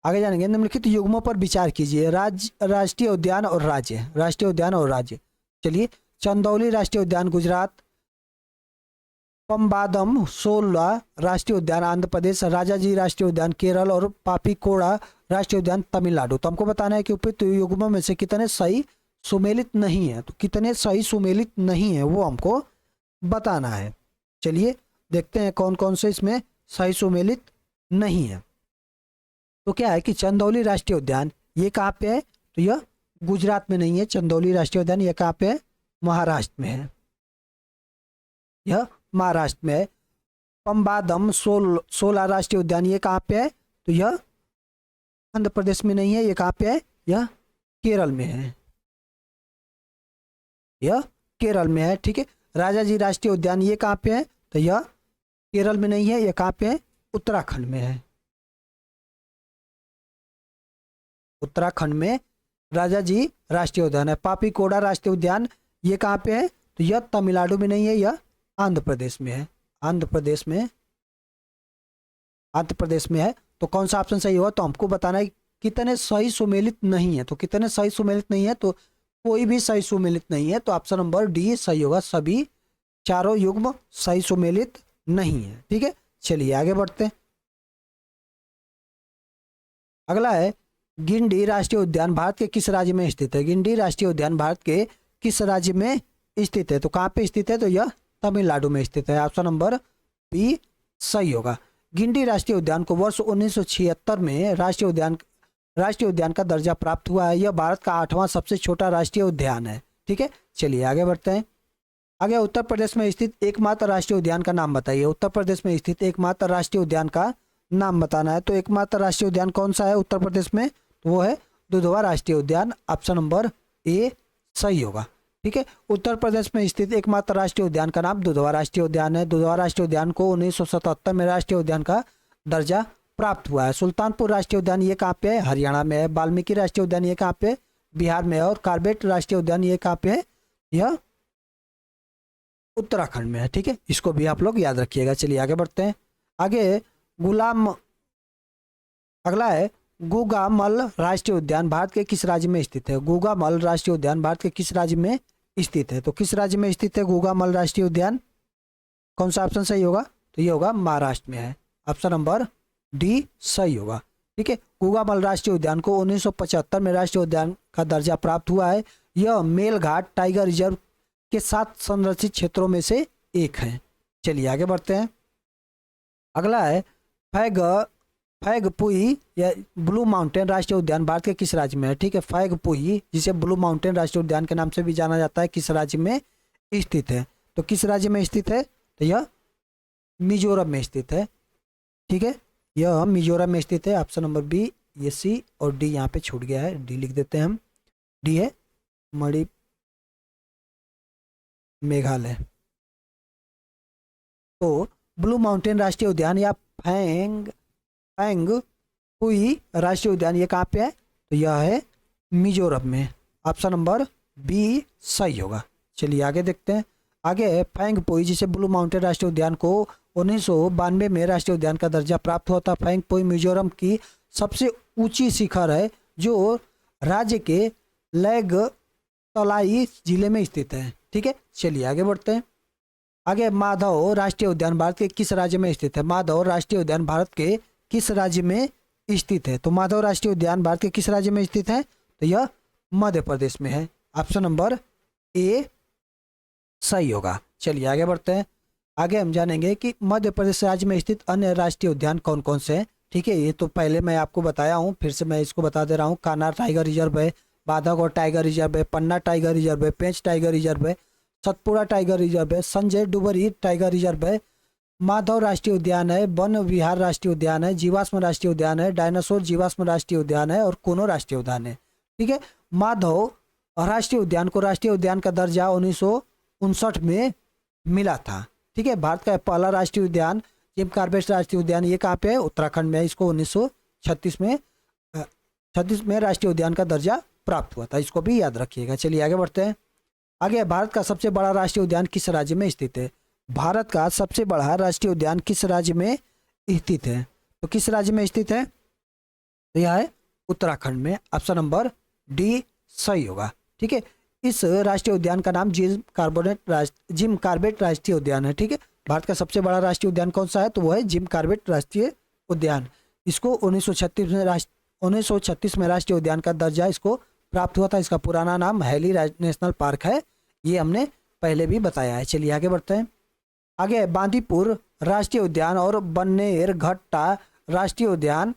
आगे जानेंगे। निम्नलिखित युग्मों पर विचार कीजिए। राष्ट्रीय उद्यान और राज्य, राष्ट्रीय उद्यान और राज्य। चलिए, चंदौली राष्ट्रीय उद्यान गुजरात, पम्बादम सोला राष्ट्रीय उद्यान आंध्र प्रदेश, राजाजी राष्ट्रीय उद्यान केरल और पापीकोड़ा राष्ट्रीय उद्यान तमिलनाडु। तो हमको बताना है कि उपयुक्त युग्मों में से कितने सही सुमेलित नहीं है। तो कितने सही सुमेलित नहीं है वो हमको बताना है। चलिए देखते हैं कौन कौन से इसमें सही सुमेलित नहीं है। तो क्या है कि चंदौली राष्ट्रीय उद्यान ये कहाँ पे है? तो यह गुजरात में नहीं है। चंदौली राष्ट्रीय उद्यान ये कहाँ पे है? महाराष्ट्र में है, यह महाराष्ट्र में है। पम्बादम सोला राष्ट्रीय उद्यान ये कहाँ पे है? तो यह आंध्र प्रदेश में नहीं है, ये कहाँ पे है? यह केरल में है, यह केरल में है। ठीक है, राजाजी राष्ट्रीय उद्यान ये कहाँ पे है? तो यह केरल में नहीं है, यह कहाँ पे है? उत्तराखंड में है। उत्तराखंड में राजाजी राष्ट्रीय उद्यान है। पापीकोड़ा राष्ट्रीय उद्यान ये कहाँ पे है? तो यह तमिलनाडु में नहीं है, यह आंध्र प्रदेश में है, आंध्र प्रदेश में है। तो कौन सा ऑप्शन सही होगा? तो हमको बताना है कितने सही सुमेलित नहीं है। तो कितने सही सुमेलित नहीं है? तो कोई भी सही सुमेलित नहीं है, तो ऑप्शन नंबर डी सही होगा। सभी चारों युग्म सही सुमेलित नहीं है। ठीक है, चलिए आगे बढ़ते हैं। अगला है गिंडी राष्ट्रीय उद्यान भारत के किस राज्य में स्थित है? गिंडी राष्ट्रीय उद्यान भारत के किस राज्य में स्थित है? तो कहाँ पे स्थित है? तो यह तमिलनाडु में स्थित है, ऑप्शन नंबर बी सही होगा। गिंडी राष्ट्रीय उद्यान को वर्ष 1976 में राष्ट्रीय उद्यान का दर्जा प्राप्त हुआ है। यह भारत का 8वां सबसे छोटा राष्ट्रीय उद्यान है। ठीक है, चलिए आगे बढ़ते हैं। आगे उत्तर प्रदेश में स्थित एकमात्र राष्ट्रीय उद्यान का नाम बताइए। उत्तर प्रदेश में स्थित एकमात्र राष्ट्रीय उद्यान का नाम बताना है। तो एकमात्र राष्ट्रीय उद्यान कौन सा है उत्तर प्रदेश में? तो वो है दुधवा राष्ट्रीय उद्यान, ऑप्शन नंबर ए सही होगा। ठीक है, उत्तर प्रदेश में स्थित एकमात्र राष्ट्रीय उद्यान का नाम दुधवा राष्ट्रीय उद्यान है। दुधवा राष्ट्रीय उद्यान को 1977 में राष्ट्रीय उद्यान का दर्जा प्राप्त हुआ है। सुल्तानपुर राष्ट्रीय उद्यान ये कहाँ पे है? हरियाणा में है। वाल्मीकि राष्ट्रीय उद्यान ये कहाँ पे? बिहार में है। और कार्बेट राष्ट्रीय उद्यान ये कहाँ पे है? यह उत्तराखंड में है। ठीक है, इसको भी आप लोग याद रखिएगा। चलिए आगे बढ़ते हैं। आगे अगला है गुगामल राष्ट्रीय उद्यान भारत के किस राज्य में स्थित है? गुगामल राष्ट्रीय उद्यान भारत के किस राज्य में स्थित है? तो किस राज्य में स्थित है गुगामल राष्ट्रीय उद्यान? कौन सा ऑप्शन सही होगा? तो ये होगा महाराष्ट्र में है, ऑप्शन नंबर डी सही होगा। ठीक है, गुगामल राष्ट्रीय उद्यान को 1975 में राष्ट्रीय उद्यान का दर्जा प्राप्त हुआ है। यह मेलघाट टाइगर रिजर्व के 7 संरक्षित क्षेत्रों में से एक है। चलिए आगे बढ़ते हैं। अगला है फैगपुई या ब्लू माउंटेन राष्ट्रीय उद्यान भारत के किस राज्य में है? ठीक है, फैगपुई जिसे ब्लू माउंटेन राष्ट्रीय उद्यान के नाम से भी जाना जाता है, किस राज्य में स्थित है? तो किस राज्य में स्थित है? तो यह मिजोरम में स्थित है। ठीक है, यह मिजोरम में स्थित है, ऑप्शन नंबर बी। ये सी और डी यहाँ पे छूट गया है, डी लिख देते हैं हम। डी है मेघालय। तो ब्लू माउंटेन राष्ट्रीय उद्यान या फैंग पुई राष्ट्रीय उद्यान ये कहाँ पे है? तो यह है मिजोरम में। ऑप्शन नंबर बी सही होगा। चलिए आगे देखते हैं। आगे है फैंग पुई, जिसे ब्लू माउंटेन राष्ट्रीय उद्यान को 1992 में राष्ट्रीय उद्यान का दर्जा प्राप्त हुआ था। फैंग पुई मिजोरम की सबसे ऊंची शिखर है जो राज्य के लैग तलाई जिले में स्थित है। ठीक है, चलिए आगे बढ़ते हैं। आगे माधव राष्ट्रीय उद्यान भारत के किस राज्य में स्थित है? माधव राष्ट्रीय उद्यान भारत के किस राज्य में स्थित है? तो माधव राष्ट्रीय उद्यान भारत के किस राज्य में स्थित है? तो यह मध्य प्रदेश में है। ऑप्शन नंबर ए सही होगा। चलिए आगे बढ़ते हैं। आगे हम जानेंगे कि मध्य प्रदेश राज्य में स्थित अन्य राष्ट्रीय उद्यान कौन कौन से हैं। ठीक है, ये तो पहले मैं आपको बताया हूँ, फिर से मैं इसको बता दे रहा हूँ। कान्हा टाइगर रिजर्व है, बांधवगढ़ टाइगर रिजर्व है, पन्ना टाइगर रिजर्व है, पेंच टाइगर रिजर्व है, सतपुड़ा टाइगर रिजर्व है, संजय डुबरी टाइगर रिजर्व है, माधव राष्ट्रीय उद्यान है, वन विहार राष्ट्रीय उद्यान है, जीवाश्म राष्ट्रीय उद्यान है, डायनासोर जीवाश्म राष्ट्रीय उद्यान है और कोनो राष्ट्रीय उद्यान है। ठीक है, माधव राष्ट्रीय उद्यान को राष्ट्रीय उद्यान का दर्जा 1959 में मिला था। ठीक है, भारत का पहला राष्ट्रीय उद्यान जिम कॉर्बेट राष्ट्रीय उद्यान ये कहाँ पे है? उत्तराखंड में है। इसको 1936 में राष्ट्रीय उद्यान का दर्जा प्राप्त हुआ था। इसको भी याद रखिएगा। चलिए आगे बढ़ते हैं। आगे भारत का सबसे बड़ा राष्ट्रीय उद्यान किस राज्य में स्थित है? भारत का सबसे बड़ा राष्ट्रीय उद्यान किस राज्य में स्थित है? तो किस राज्य में स्थित है? तो यह है उत्तराखंड में। ऑप्शन नंबर डी सही होगा। ठीक है, इस राष्ट्रीय उद्यान का नाम जिम कॉर्बेट राष्ट्रीय उद्यान है। ठीक है, भारत का सबसे बड़ा राष्ट्रीय उद्यान कौन सा है? तो वह है जिम कॉर्बेट राष्ट्रीय उद्यान। इसको 1936 में राष्ट्रीय उद्यान का दर्जा इसको प्राप्त हुआ था। इसका पुराना नाम हैली नेशनल पार्क है। ये हमने पहले भी बताया है। चलिए आगे बढ़ते हैं। आगे बांदीपुर राष्ट्रीय उद्यान और बन्नेर घट्टा राष्ट्रीय उद्यान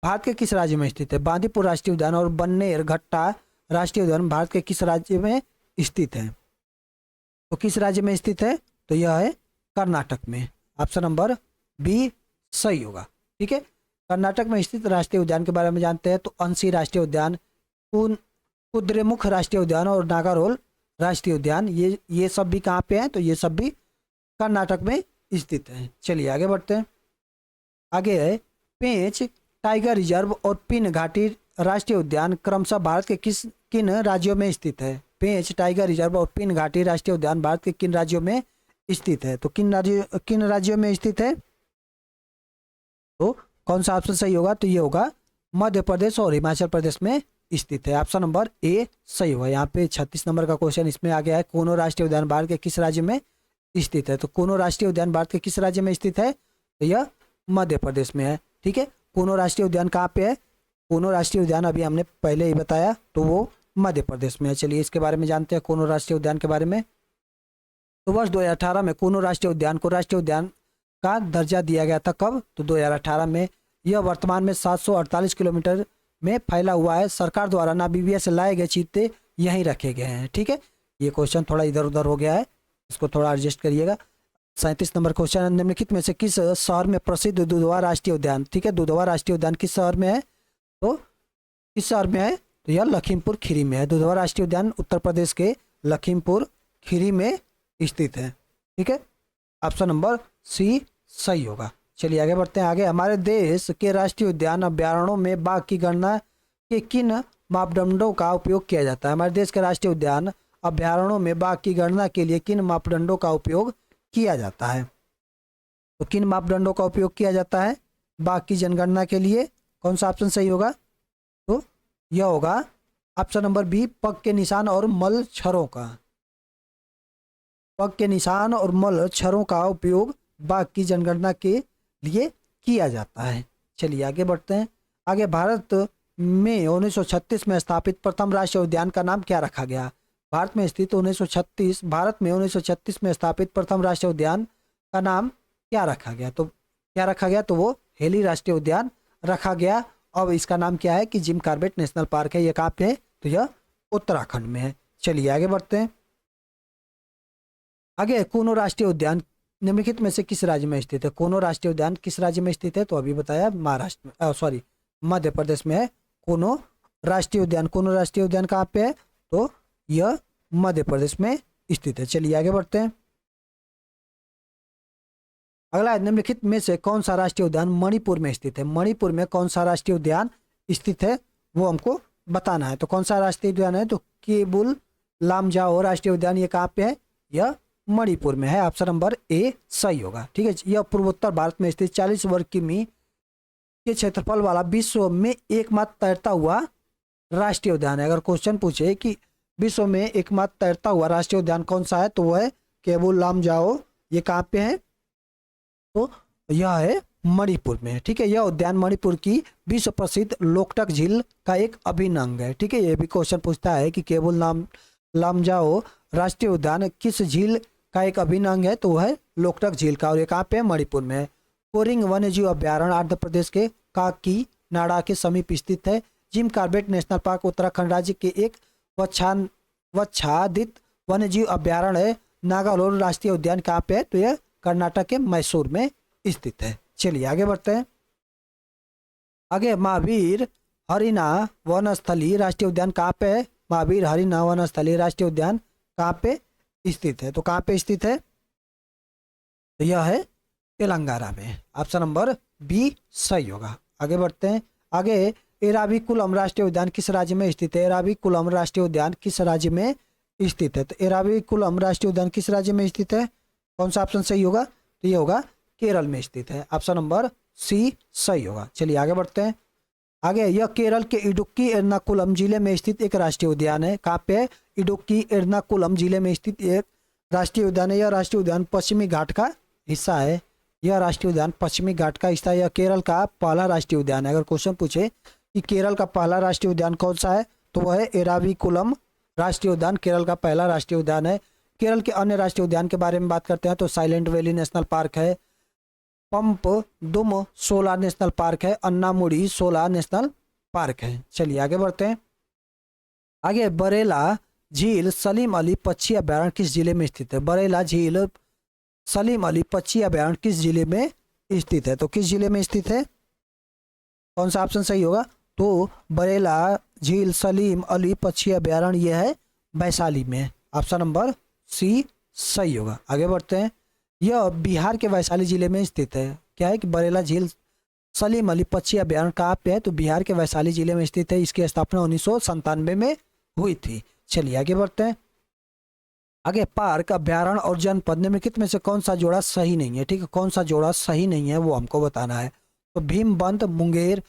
भारत के किस राज्य में स्थित है? बांदीपुर राष्ट्रीय उद्यान और बन्नेर घट्टा राष्ट्रीय उद्यान भारत के किस राज्य में स्थित है? तो किस राज्य में स्थित है? तो यह है कर्नाटक में। ऑप्शन नंबर बी सही होगा। ठीक है, कर्नाटक में स्थित राष्ट्रीय उद्यान के बारे में जानते हैं। तो अंशी राष्ट्रीय उद्यान, कुद्रेमुख राष्ट्रीय उद्यान और नागारोल राष्ट्रीय उद्यान ये सब भी कहाँ पे हैं? तो ये सब भी कर्नाटक में स्थित है। चलिए आगे बढ़ते हैं। आगे है पेंच टाइगर रिजर्व और पिन घाटी राष्ट्रीय उद्यान क्रमशः भारत के किन राज्यों में स्थित है? पेंच टाइगर रिजर्व और पिन घाटी राष्ट्रीय उद्यान भारत के किन राज्यों में स्थित है? तो किन राज्यों में स्थित है? तो कौन सा ऑप्शन सही होगा? तो ये होगा मध्य प्रदेश और हिमाचल प्रदेश में स्थित है। ऑप्शन नंबर ए सही होगा। यहाँ पे 36 नंबर का क्वेश्चन इसमें आ गया है। कोनो राष्ट्रीय उद्यान भारत के किस राज्य में स्थित है? तो कोनो राष्ट्रीय उद्यान भारत के किस राज्य में स्थित है? तो यह मध्य प्रदेश में है। ठीक है, कोनो राष्ट्रीय उद्यान कहाँ पे है? कोनो राष्ट्रीय उद्यान अभी हमने पहले ही बताया, तो वो मध्य प्रदेश में है। चलिए इसके बारे में जानते हैं, कोनो राष्ट्रीय उद्यान के बारे में। तो वर्ष 2018 में कोनो राष्ट्रीय उद्यान को राष्ट्रीय उद्यान का दर्जा दिया गया था। कब? तो 2018 में। यह वर्तमान में 748 किलोमीटर में फैला हुआ है। सरकार द्वारा नामीबिया से लाए गए चीते यहीं रखे गए हैं। ठीक है, ये क्वेश्चन थोड़ा इधर उधर हो गया है, इसको थोड़ा एडजस्ट करिएगा। 37 नंबर क्वेश्चन, निम्नलिखित में से किस शहर में प्रसिद्ध दुधवा राष्ट्रीय उद्यान? ठीक है, दुधवा राष्ट्रीय उद्यान किस शहर में है? तो किस शहर में है? तो यह लखीमपुर खीरी में है। दुधवा राष्ट्रीय उद्यान उत्तर प्रदेश के लखीमपुर खीरी में स्थित है। ठीक है, ऑप्शन नंबर सी सही होगा। चलिए आगे बढ़ते हैं। आगे हमारे देश के राष्ट्रीय उद्यान अभ्यारण्यों में बाघ की गणना के किन मापदंडों का उपयोग किया जाता है? हमारे देश के राष्ट्रीय उद्यान अभ्यारण्यों में बाघ की गणना के लिए किन मापदंडों का उपयोग किया जाता है? तो किन मापदंडों का उपयोग किया जाता है बाघ की जनगणना के लिए? कौन सा ऑप्शन सही होगा? तो यह होगा ऑप्शन नंबर बी, पग के निशान और मल छरों का। पग के निशान और मल छरों का उपयोग बाघ की जनगणना के लिए किया जाता है। चलिए आगे बढ़ते हैं। आगे भारत में 1936 में स्थापित प्रथम राष्ट्रीय उद्यान का नाम क्या रखा गया? भारत में स्थित 1936 में स्थापित प्रथम राष्ट्रीय उद्यान का नाम क्या रखा गया? तो क्या रखा गया? तो वो हेली राष्ट्रीय उद्यान रखा गया। अब इसका नाम क्या है? कि जिम कॉर्बेट नेशनल पार्क है। ये कहाँ पे है? तो यह उत्तराखंड में है। चलिए आगे बढ़ते हैं। आगे कोनो राष्ट्रीय उद्यान निम्नलिखित में से किस राज्य में स्थित है? कोनो राष्ट्रीय उद्यान किस राज्य में स्थित है? तो अभी बताया महाराष्ट्र में, मध्य प्रदेश में है कोनो राष्ट्रीय उद्यान। कोनो राष्ट्रीय उद्यान कहाँ पे है? तो यह मध्य प्रदेश में स्थित है। चलिए आगे बढ़ते हैं। अगला है, निम्नलिखित में से कौन सा राष्ट्रीय उद्यान मणिपुर में स्थित है? मणिपुर में कौन सा राष्ट्रीय उद्यान स्थित है वो हमको बताना है। तो कौन सा राष्ट्रीय उद्यान है? तो केबुल लामजाओ राष्ट्रीय उद्यान, ये कहाँ पे है? यह मणिपुर में है। ऑप्शन नंबर ए सही होगा। ठीक है, यह पूर्वोत्तर भारत में स्थित 40 वर्ग किमी के क्षेत्रफल वाला विश्व में एकमात्र तैरता हुआ राष्ट्रीय उद्यान है। अगर क्वेश्चन पूछे कि विश्व में एकमात्र तैरता हुआ राष्ट्रीय उद्यान कौन सा है, तो वह है केबुल लामजाओ। ये कहाँ पे है? तो यह है मणिपुर में। ठीक है, यह उद्यान मणिपुर की विश्व प्रसिद्ध लोकटक झील का एक अभिन्न अंग है। ठीक है, यह भी क्वेश्चन पूछता है कि केबुल लामजाओ राष्ट्रीय उद्यान किस झील का एक अभिन्न अंग है, तो वह है लोकटक झील का, और ये कहाँ पे है? मणिपुर में है। कोरिंग वन्यजीव अभ्यारण्य आंध्र प्रदेश के काकीनाडा के समीप स्थित है। Jim Corbett national park Uttarakhand राज्य के एक वच्छादित वन्यजीव अभ्यारण्य है। नागालोर राष्ट्रीय उद्यान कहाँ पे है? तो यह कर्नाटक के मैसूर में स्थित है। चलिए आगे बढ़ते हैं। आगे महावीर हरिना वनस्थली राष्ट्रीय उद्यान कहाँ पे है? महावीर हरिना वनस्थली राष्ट्रीय उद्यान कहाँ पे स्थित है? तो कहाँ पे स्थित है? तो यह है तेलंगाना में। ऑप्शन नंबर बी सही होगा। आगे बढ़ते हैं। आगे एराविकुलम राष्ट्रीय उद्यान किस राज्य में स्थित है? एराविकुलम राष्ट्रीय उद्यान किस राज्य में स्थित है? तो एराविकुलम राष्ट्रीय उद्यान किस राज्य में स्थित है? कौन सा ऑप्शन सही होगा? तो ये होगा केरल में स्थित है। ऑप्शन नंबर सी सही होगा। चलिए आगे बढ़ते हैं। आगे, यह केरल के इडुक्की एर्नाकुलम जिले में स्थित एक राष्ट्रीय उद्यान है। कहाँ पे है? इडुक्की एर्नाकुलम जिले में स्थित एक राष्ट्रीय उद्यान है। यह राष्ट्रीय उद्यान पश्चिमी घाट का हिस्सा है। यह राष्ट्रीय उद्यान पश्चिमी घाट का हिस्सा है। यह केरल का पहला राष्ट्रीय उद्यान है। अगर क्वेश्चन पूछे कि केरल का पहला राष्ट्रीय उद्यान कौन सा है, तो वह है एराविकुलम राष्ट्रीय उद्यान, केरल का पहला राष्ट्रीय उद्यान है। केरल के अन्य राष्ट्रीय उद्यान के बारे में बात करते हैं तो साइलेंट वैली नेशनल पार्क है, पंप दुम सोला नेशनल पार्क है, अन्नामुड़ी सोला नेशनल पार्क है। चलिए आगे बढ़ते हैं। आगे, बरेला झील सलीम अली पक्षी अभ्यारण्य किस जिले में स्थित है? बरेला झील सलीम अली पक्षी अभ्यारण्य किस जिले में स्थित है? तो किस जिले में स्थित है? कौन सा ऑप्शन सही होगा? तो बरेला झील सलीम अली पक्षी अभ्यारण्य यह है वैशाली में। ऑप्शन नंबर सी सही होगा। आगे बढ़ते हैं। यह बिहार के वैशाली जिले में स्थित है। क्या है कि बरेला झील सलीम अली पक्षी अभ्यारण्य कहाँ पे है? तो बिहार के वैशाली जिले में स्थित है। इसकी स्थापना 1997 में हुई थी। चलिए आगे बढ़ते हैं। आगे, पार्क अभ्यारण्य और जनपद निम्नलिखित में से कौन सा जोड़ा सही नहीं है? ठीक है, कौन सा जोड़ा सही नहीं है वो हमको बताना है। तो भीमबंध मुंगेर,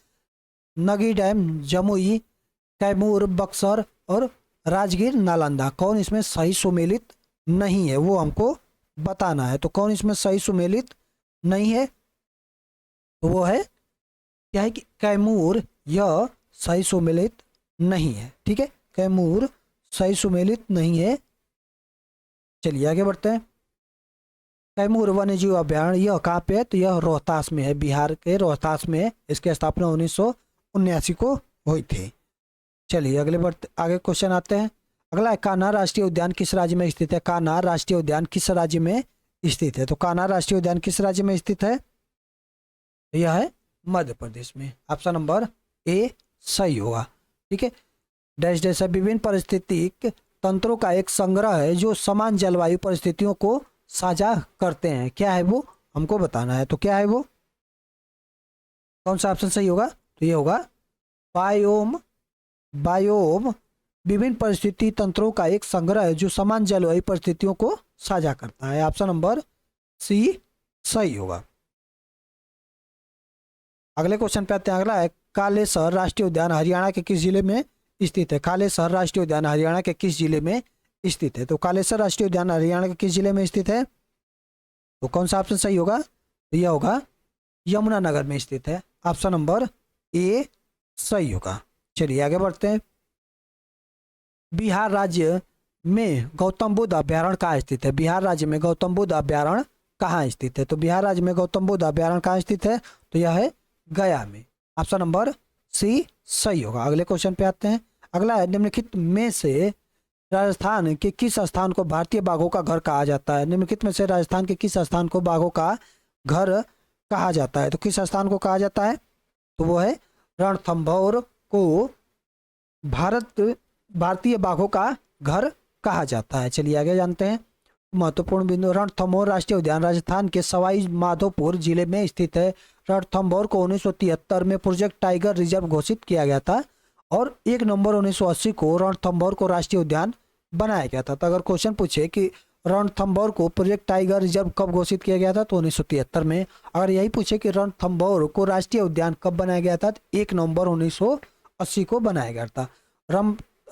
नगी डैम जमुई, कैमूर बक्सर और राजगीर नालंदा, कौन इसमें सही सुमेलित नहीं है वो हमको बताना है। तो कौन इसमें सही सुमेलित नहीं है? तो वो है क्या है कि कैमूर, यह सही सुमेलित नहीं है। ठीक है, कैमूर सही सुमेलित नहीं है। चलिए आगे बढ़ते हैं। कैमूर वन्यजीव अभ्यारण्य यह कहाँ पे है? तो यह रोहतास में है, बिहार के रोहतास में है। इसकी स्थापना 1979 को हुई थी। चलिए आगे क्वेश्चन आते हैं। अगला है, कान्हा राष्ट्रीय उद्यान किस राज्य में स्थित है? कान्हा राष्ट्रीय उद्यान किस राज्य में स्थित है? तो कान्हा राष्ट्रीय उद्यान किस राज्य में स्थित है? तो यह है मध्य प्रदेश में। ऑप्शन नंबर ए सही होगा। ठीक है, डैश डैश है, विभिन्न पारिस्थितिक तंत्रों का एक संग्रह है जो समान जलवायु परिस्थितियों को साझा करते हैं। क्या है वो हमको बताना है। तो क्या है वो? कौन सा ऑप्शन सही होगा? तो ये होगा बायोम। बायोम विभिन्न परिस्थिति तंत्रों का एक संग्रह है जो समान जलवायु परिस्थितियों को साझा करता है। ऑप्शन नंबर सी सही होगा। अगले क्वेश्चन पे आते हैं। अगला है, कालेसर राष्ट्रीय उद्यान हरियाणा के किस जिले में स्थित है? कालेसर राष्ट्रीय उद्यान हरियाणा के किस जिले में स्थित है? तो कालेसर राष्ट्रीय उद्यान हरियाणा के किस जिले में स्थित है? तो कौन सा ऑप्शन सही होगा? तो यह होगा यमुनानगर में स्थित है। ऑप्शन नंबर ए सही होगा। चलिए आगे बढ़ते हैं। बिहार राज्य में गौतम बुद्ध अभ्यारण्य कहाँ स्थित है? बिहार राज्य में गौतम बुद्ध अभ्यारण्य कहाँ स्थित है? तो बिहार राज्य में गौतम बुद्ध अभ्यारण्य कहाँ स्थित है? तो यह है गया में। ऑप्शन नंबर सी सही होगा। अगले क्वेश्चन पे आते हैं। अगला है, निम्नलिखित में से राजस्थान के किस स्थान को भारतीय बाघों का घर कहा जाता है? निम्नलिखित में से राजस्थान के किस स्थान को बाघों का घर कहा जाता है? तो किस स्थान को कहा जाता है? तो वो है रणथंभौर को भारतीय बाघों का घर कहा जाता है। चलिए आगे जानते हैं। महत्वपूर्ण बिंदु, रणथंभौर राष्ट्रीय उद्यान राजस्थान के सवाई माधोपुर जिले में स्थित है। रणथंभौर को 1973 में प्रोजेक्ट टाइगर रिजर्व घोषित किया गया था और 1 नवंबर 1980 को रणथंभौर को राष्ट्रीय उद्यान बनाया गया था। तो अगर क्वेश्चन पूछे कि रणथंभौर को प्रोजेक्ट टाइगर रिजर्व कब घोषित किया गया था, तो 1973 में। अगर यही पूछे कि रणथंभौर को राष्ट्रीय उद्यान कब बनाया गया था, तो 1 नवंबर 1980 को बनाया गया था।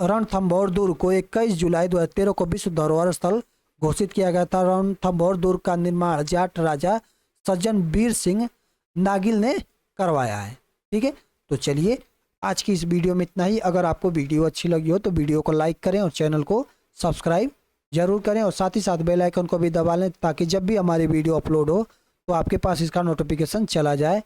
रणथंभौर दुर्ग को 21 जुलाई 2013 को विश्व धरोहर स्थल घोषित किया गया था। रणथंभौर दुर्ग का निर्माण जाट राजा सज्जन वीर सिंह नागिल ने करवाया है। ठीक है, तो चलिए आज की इस वीडियो में इतना ही। अगर आपको वीडियो अच्छी लगी हो तो वीडियो को लाइक करें और चैनल को सब्सक्राइब जरूर करें और साथ ही साथ बेल आइकन को भी दबा लें ताकि जब भी हमारी वीडियो अपलोड हो तो आपके पास इसका नोटिफिकेशन चला जाए।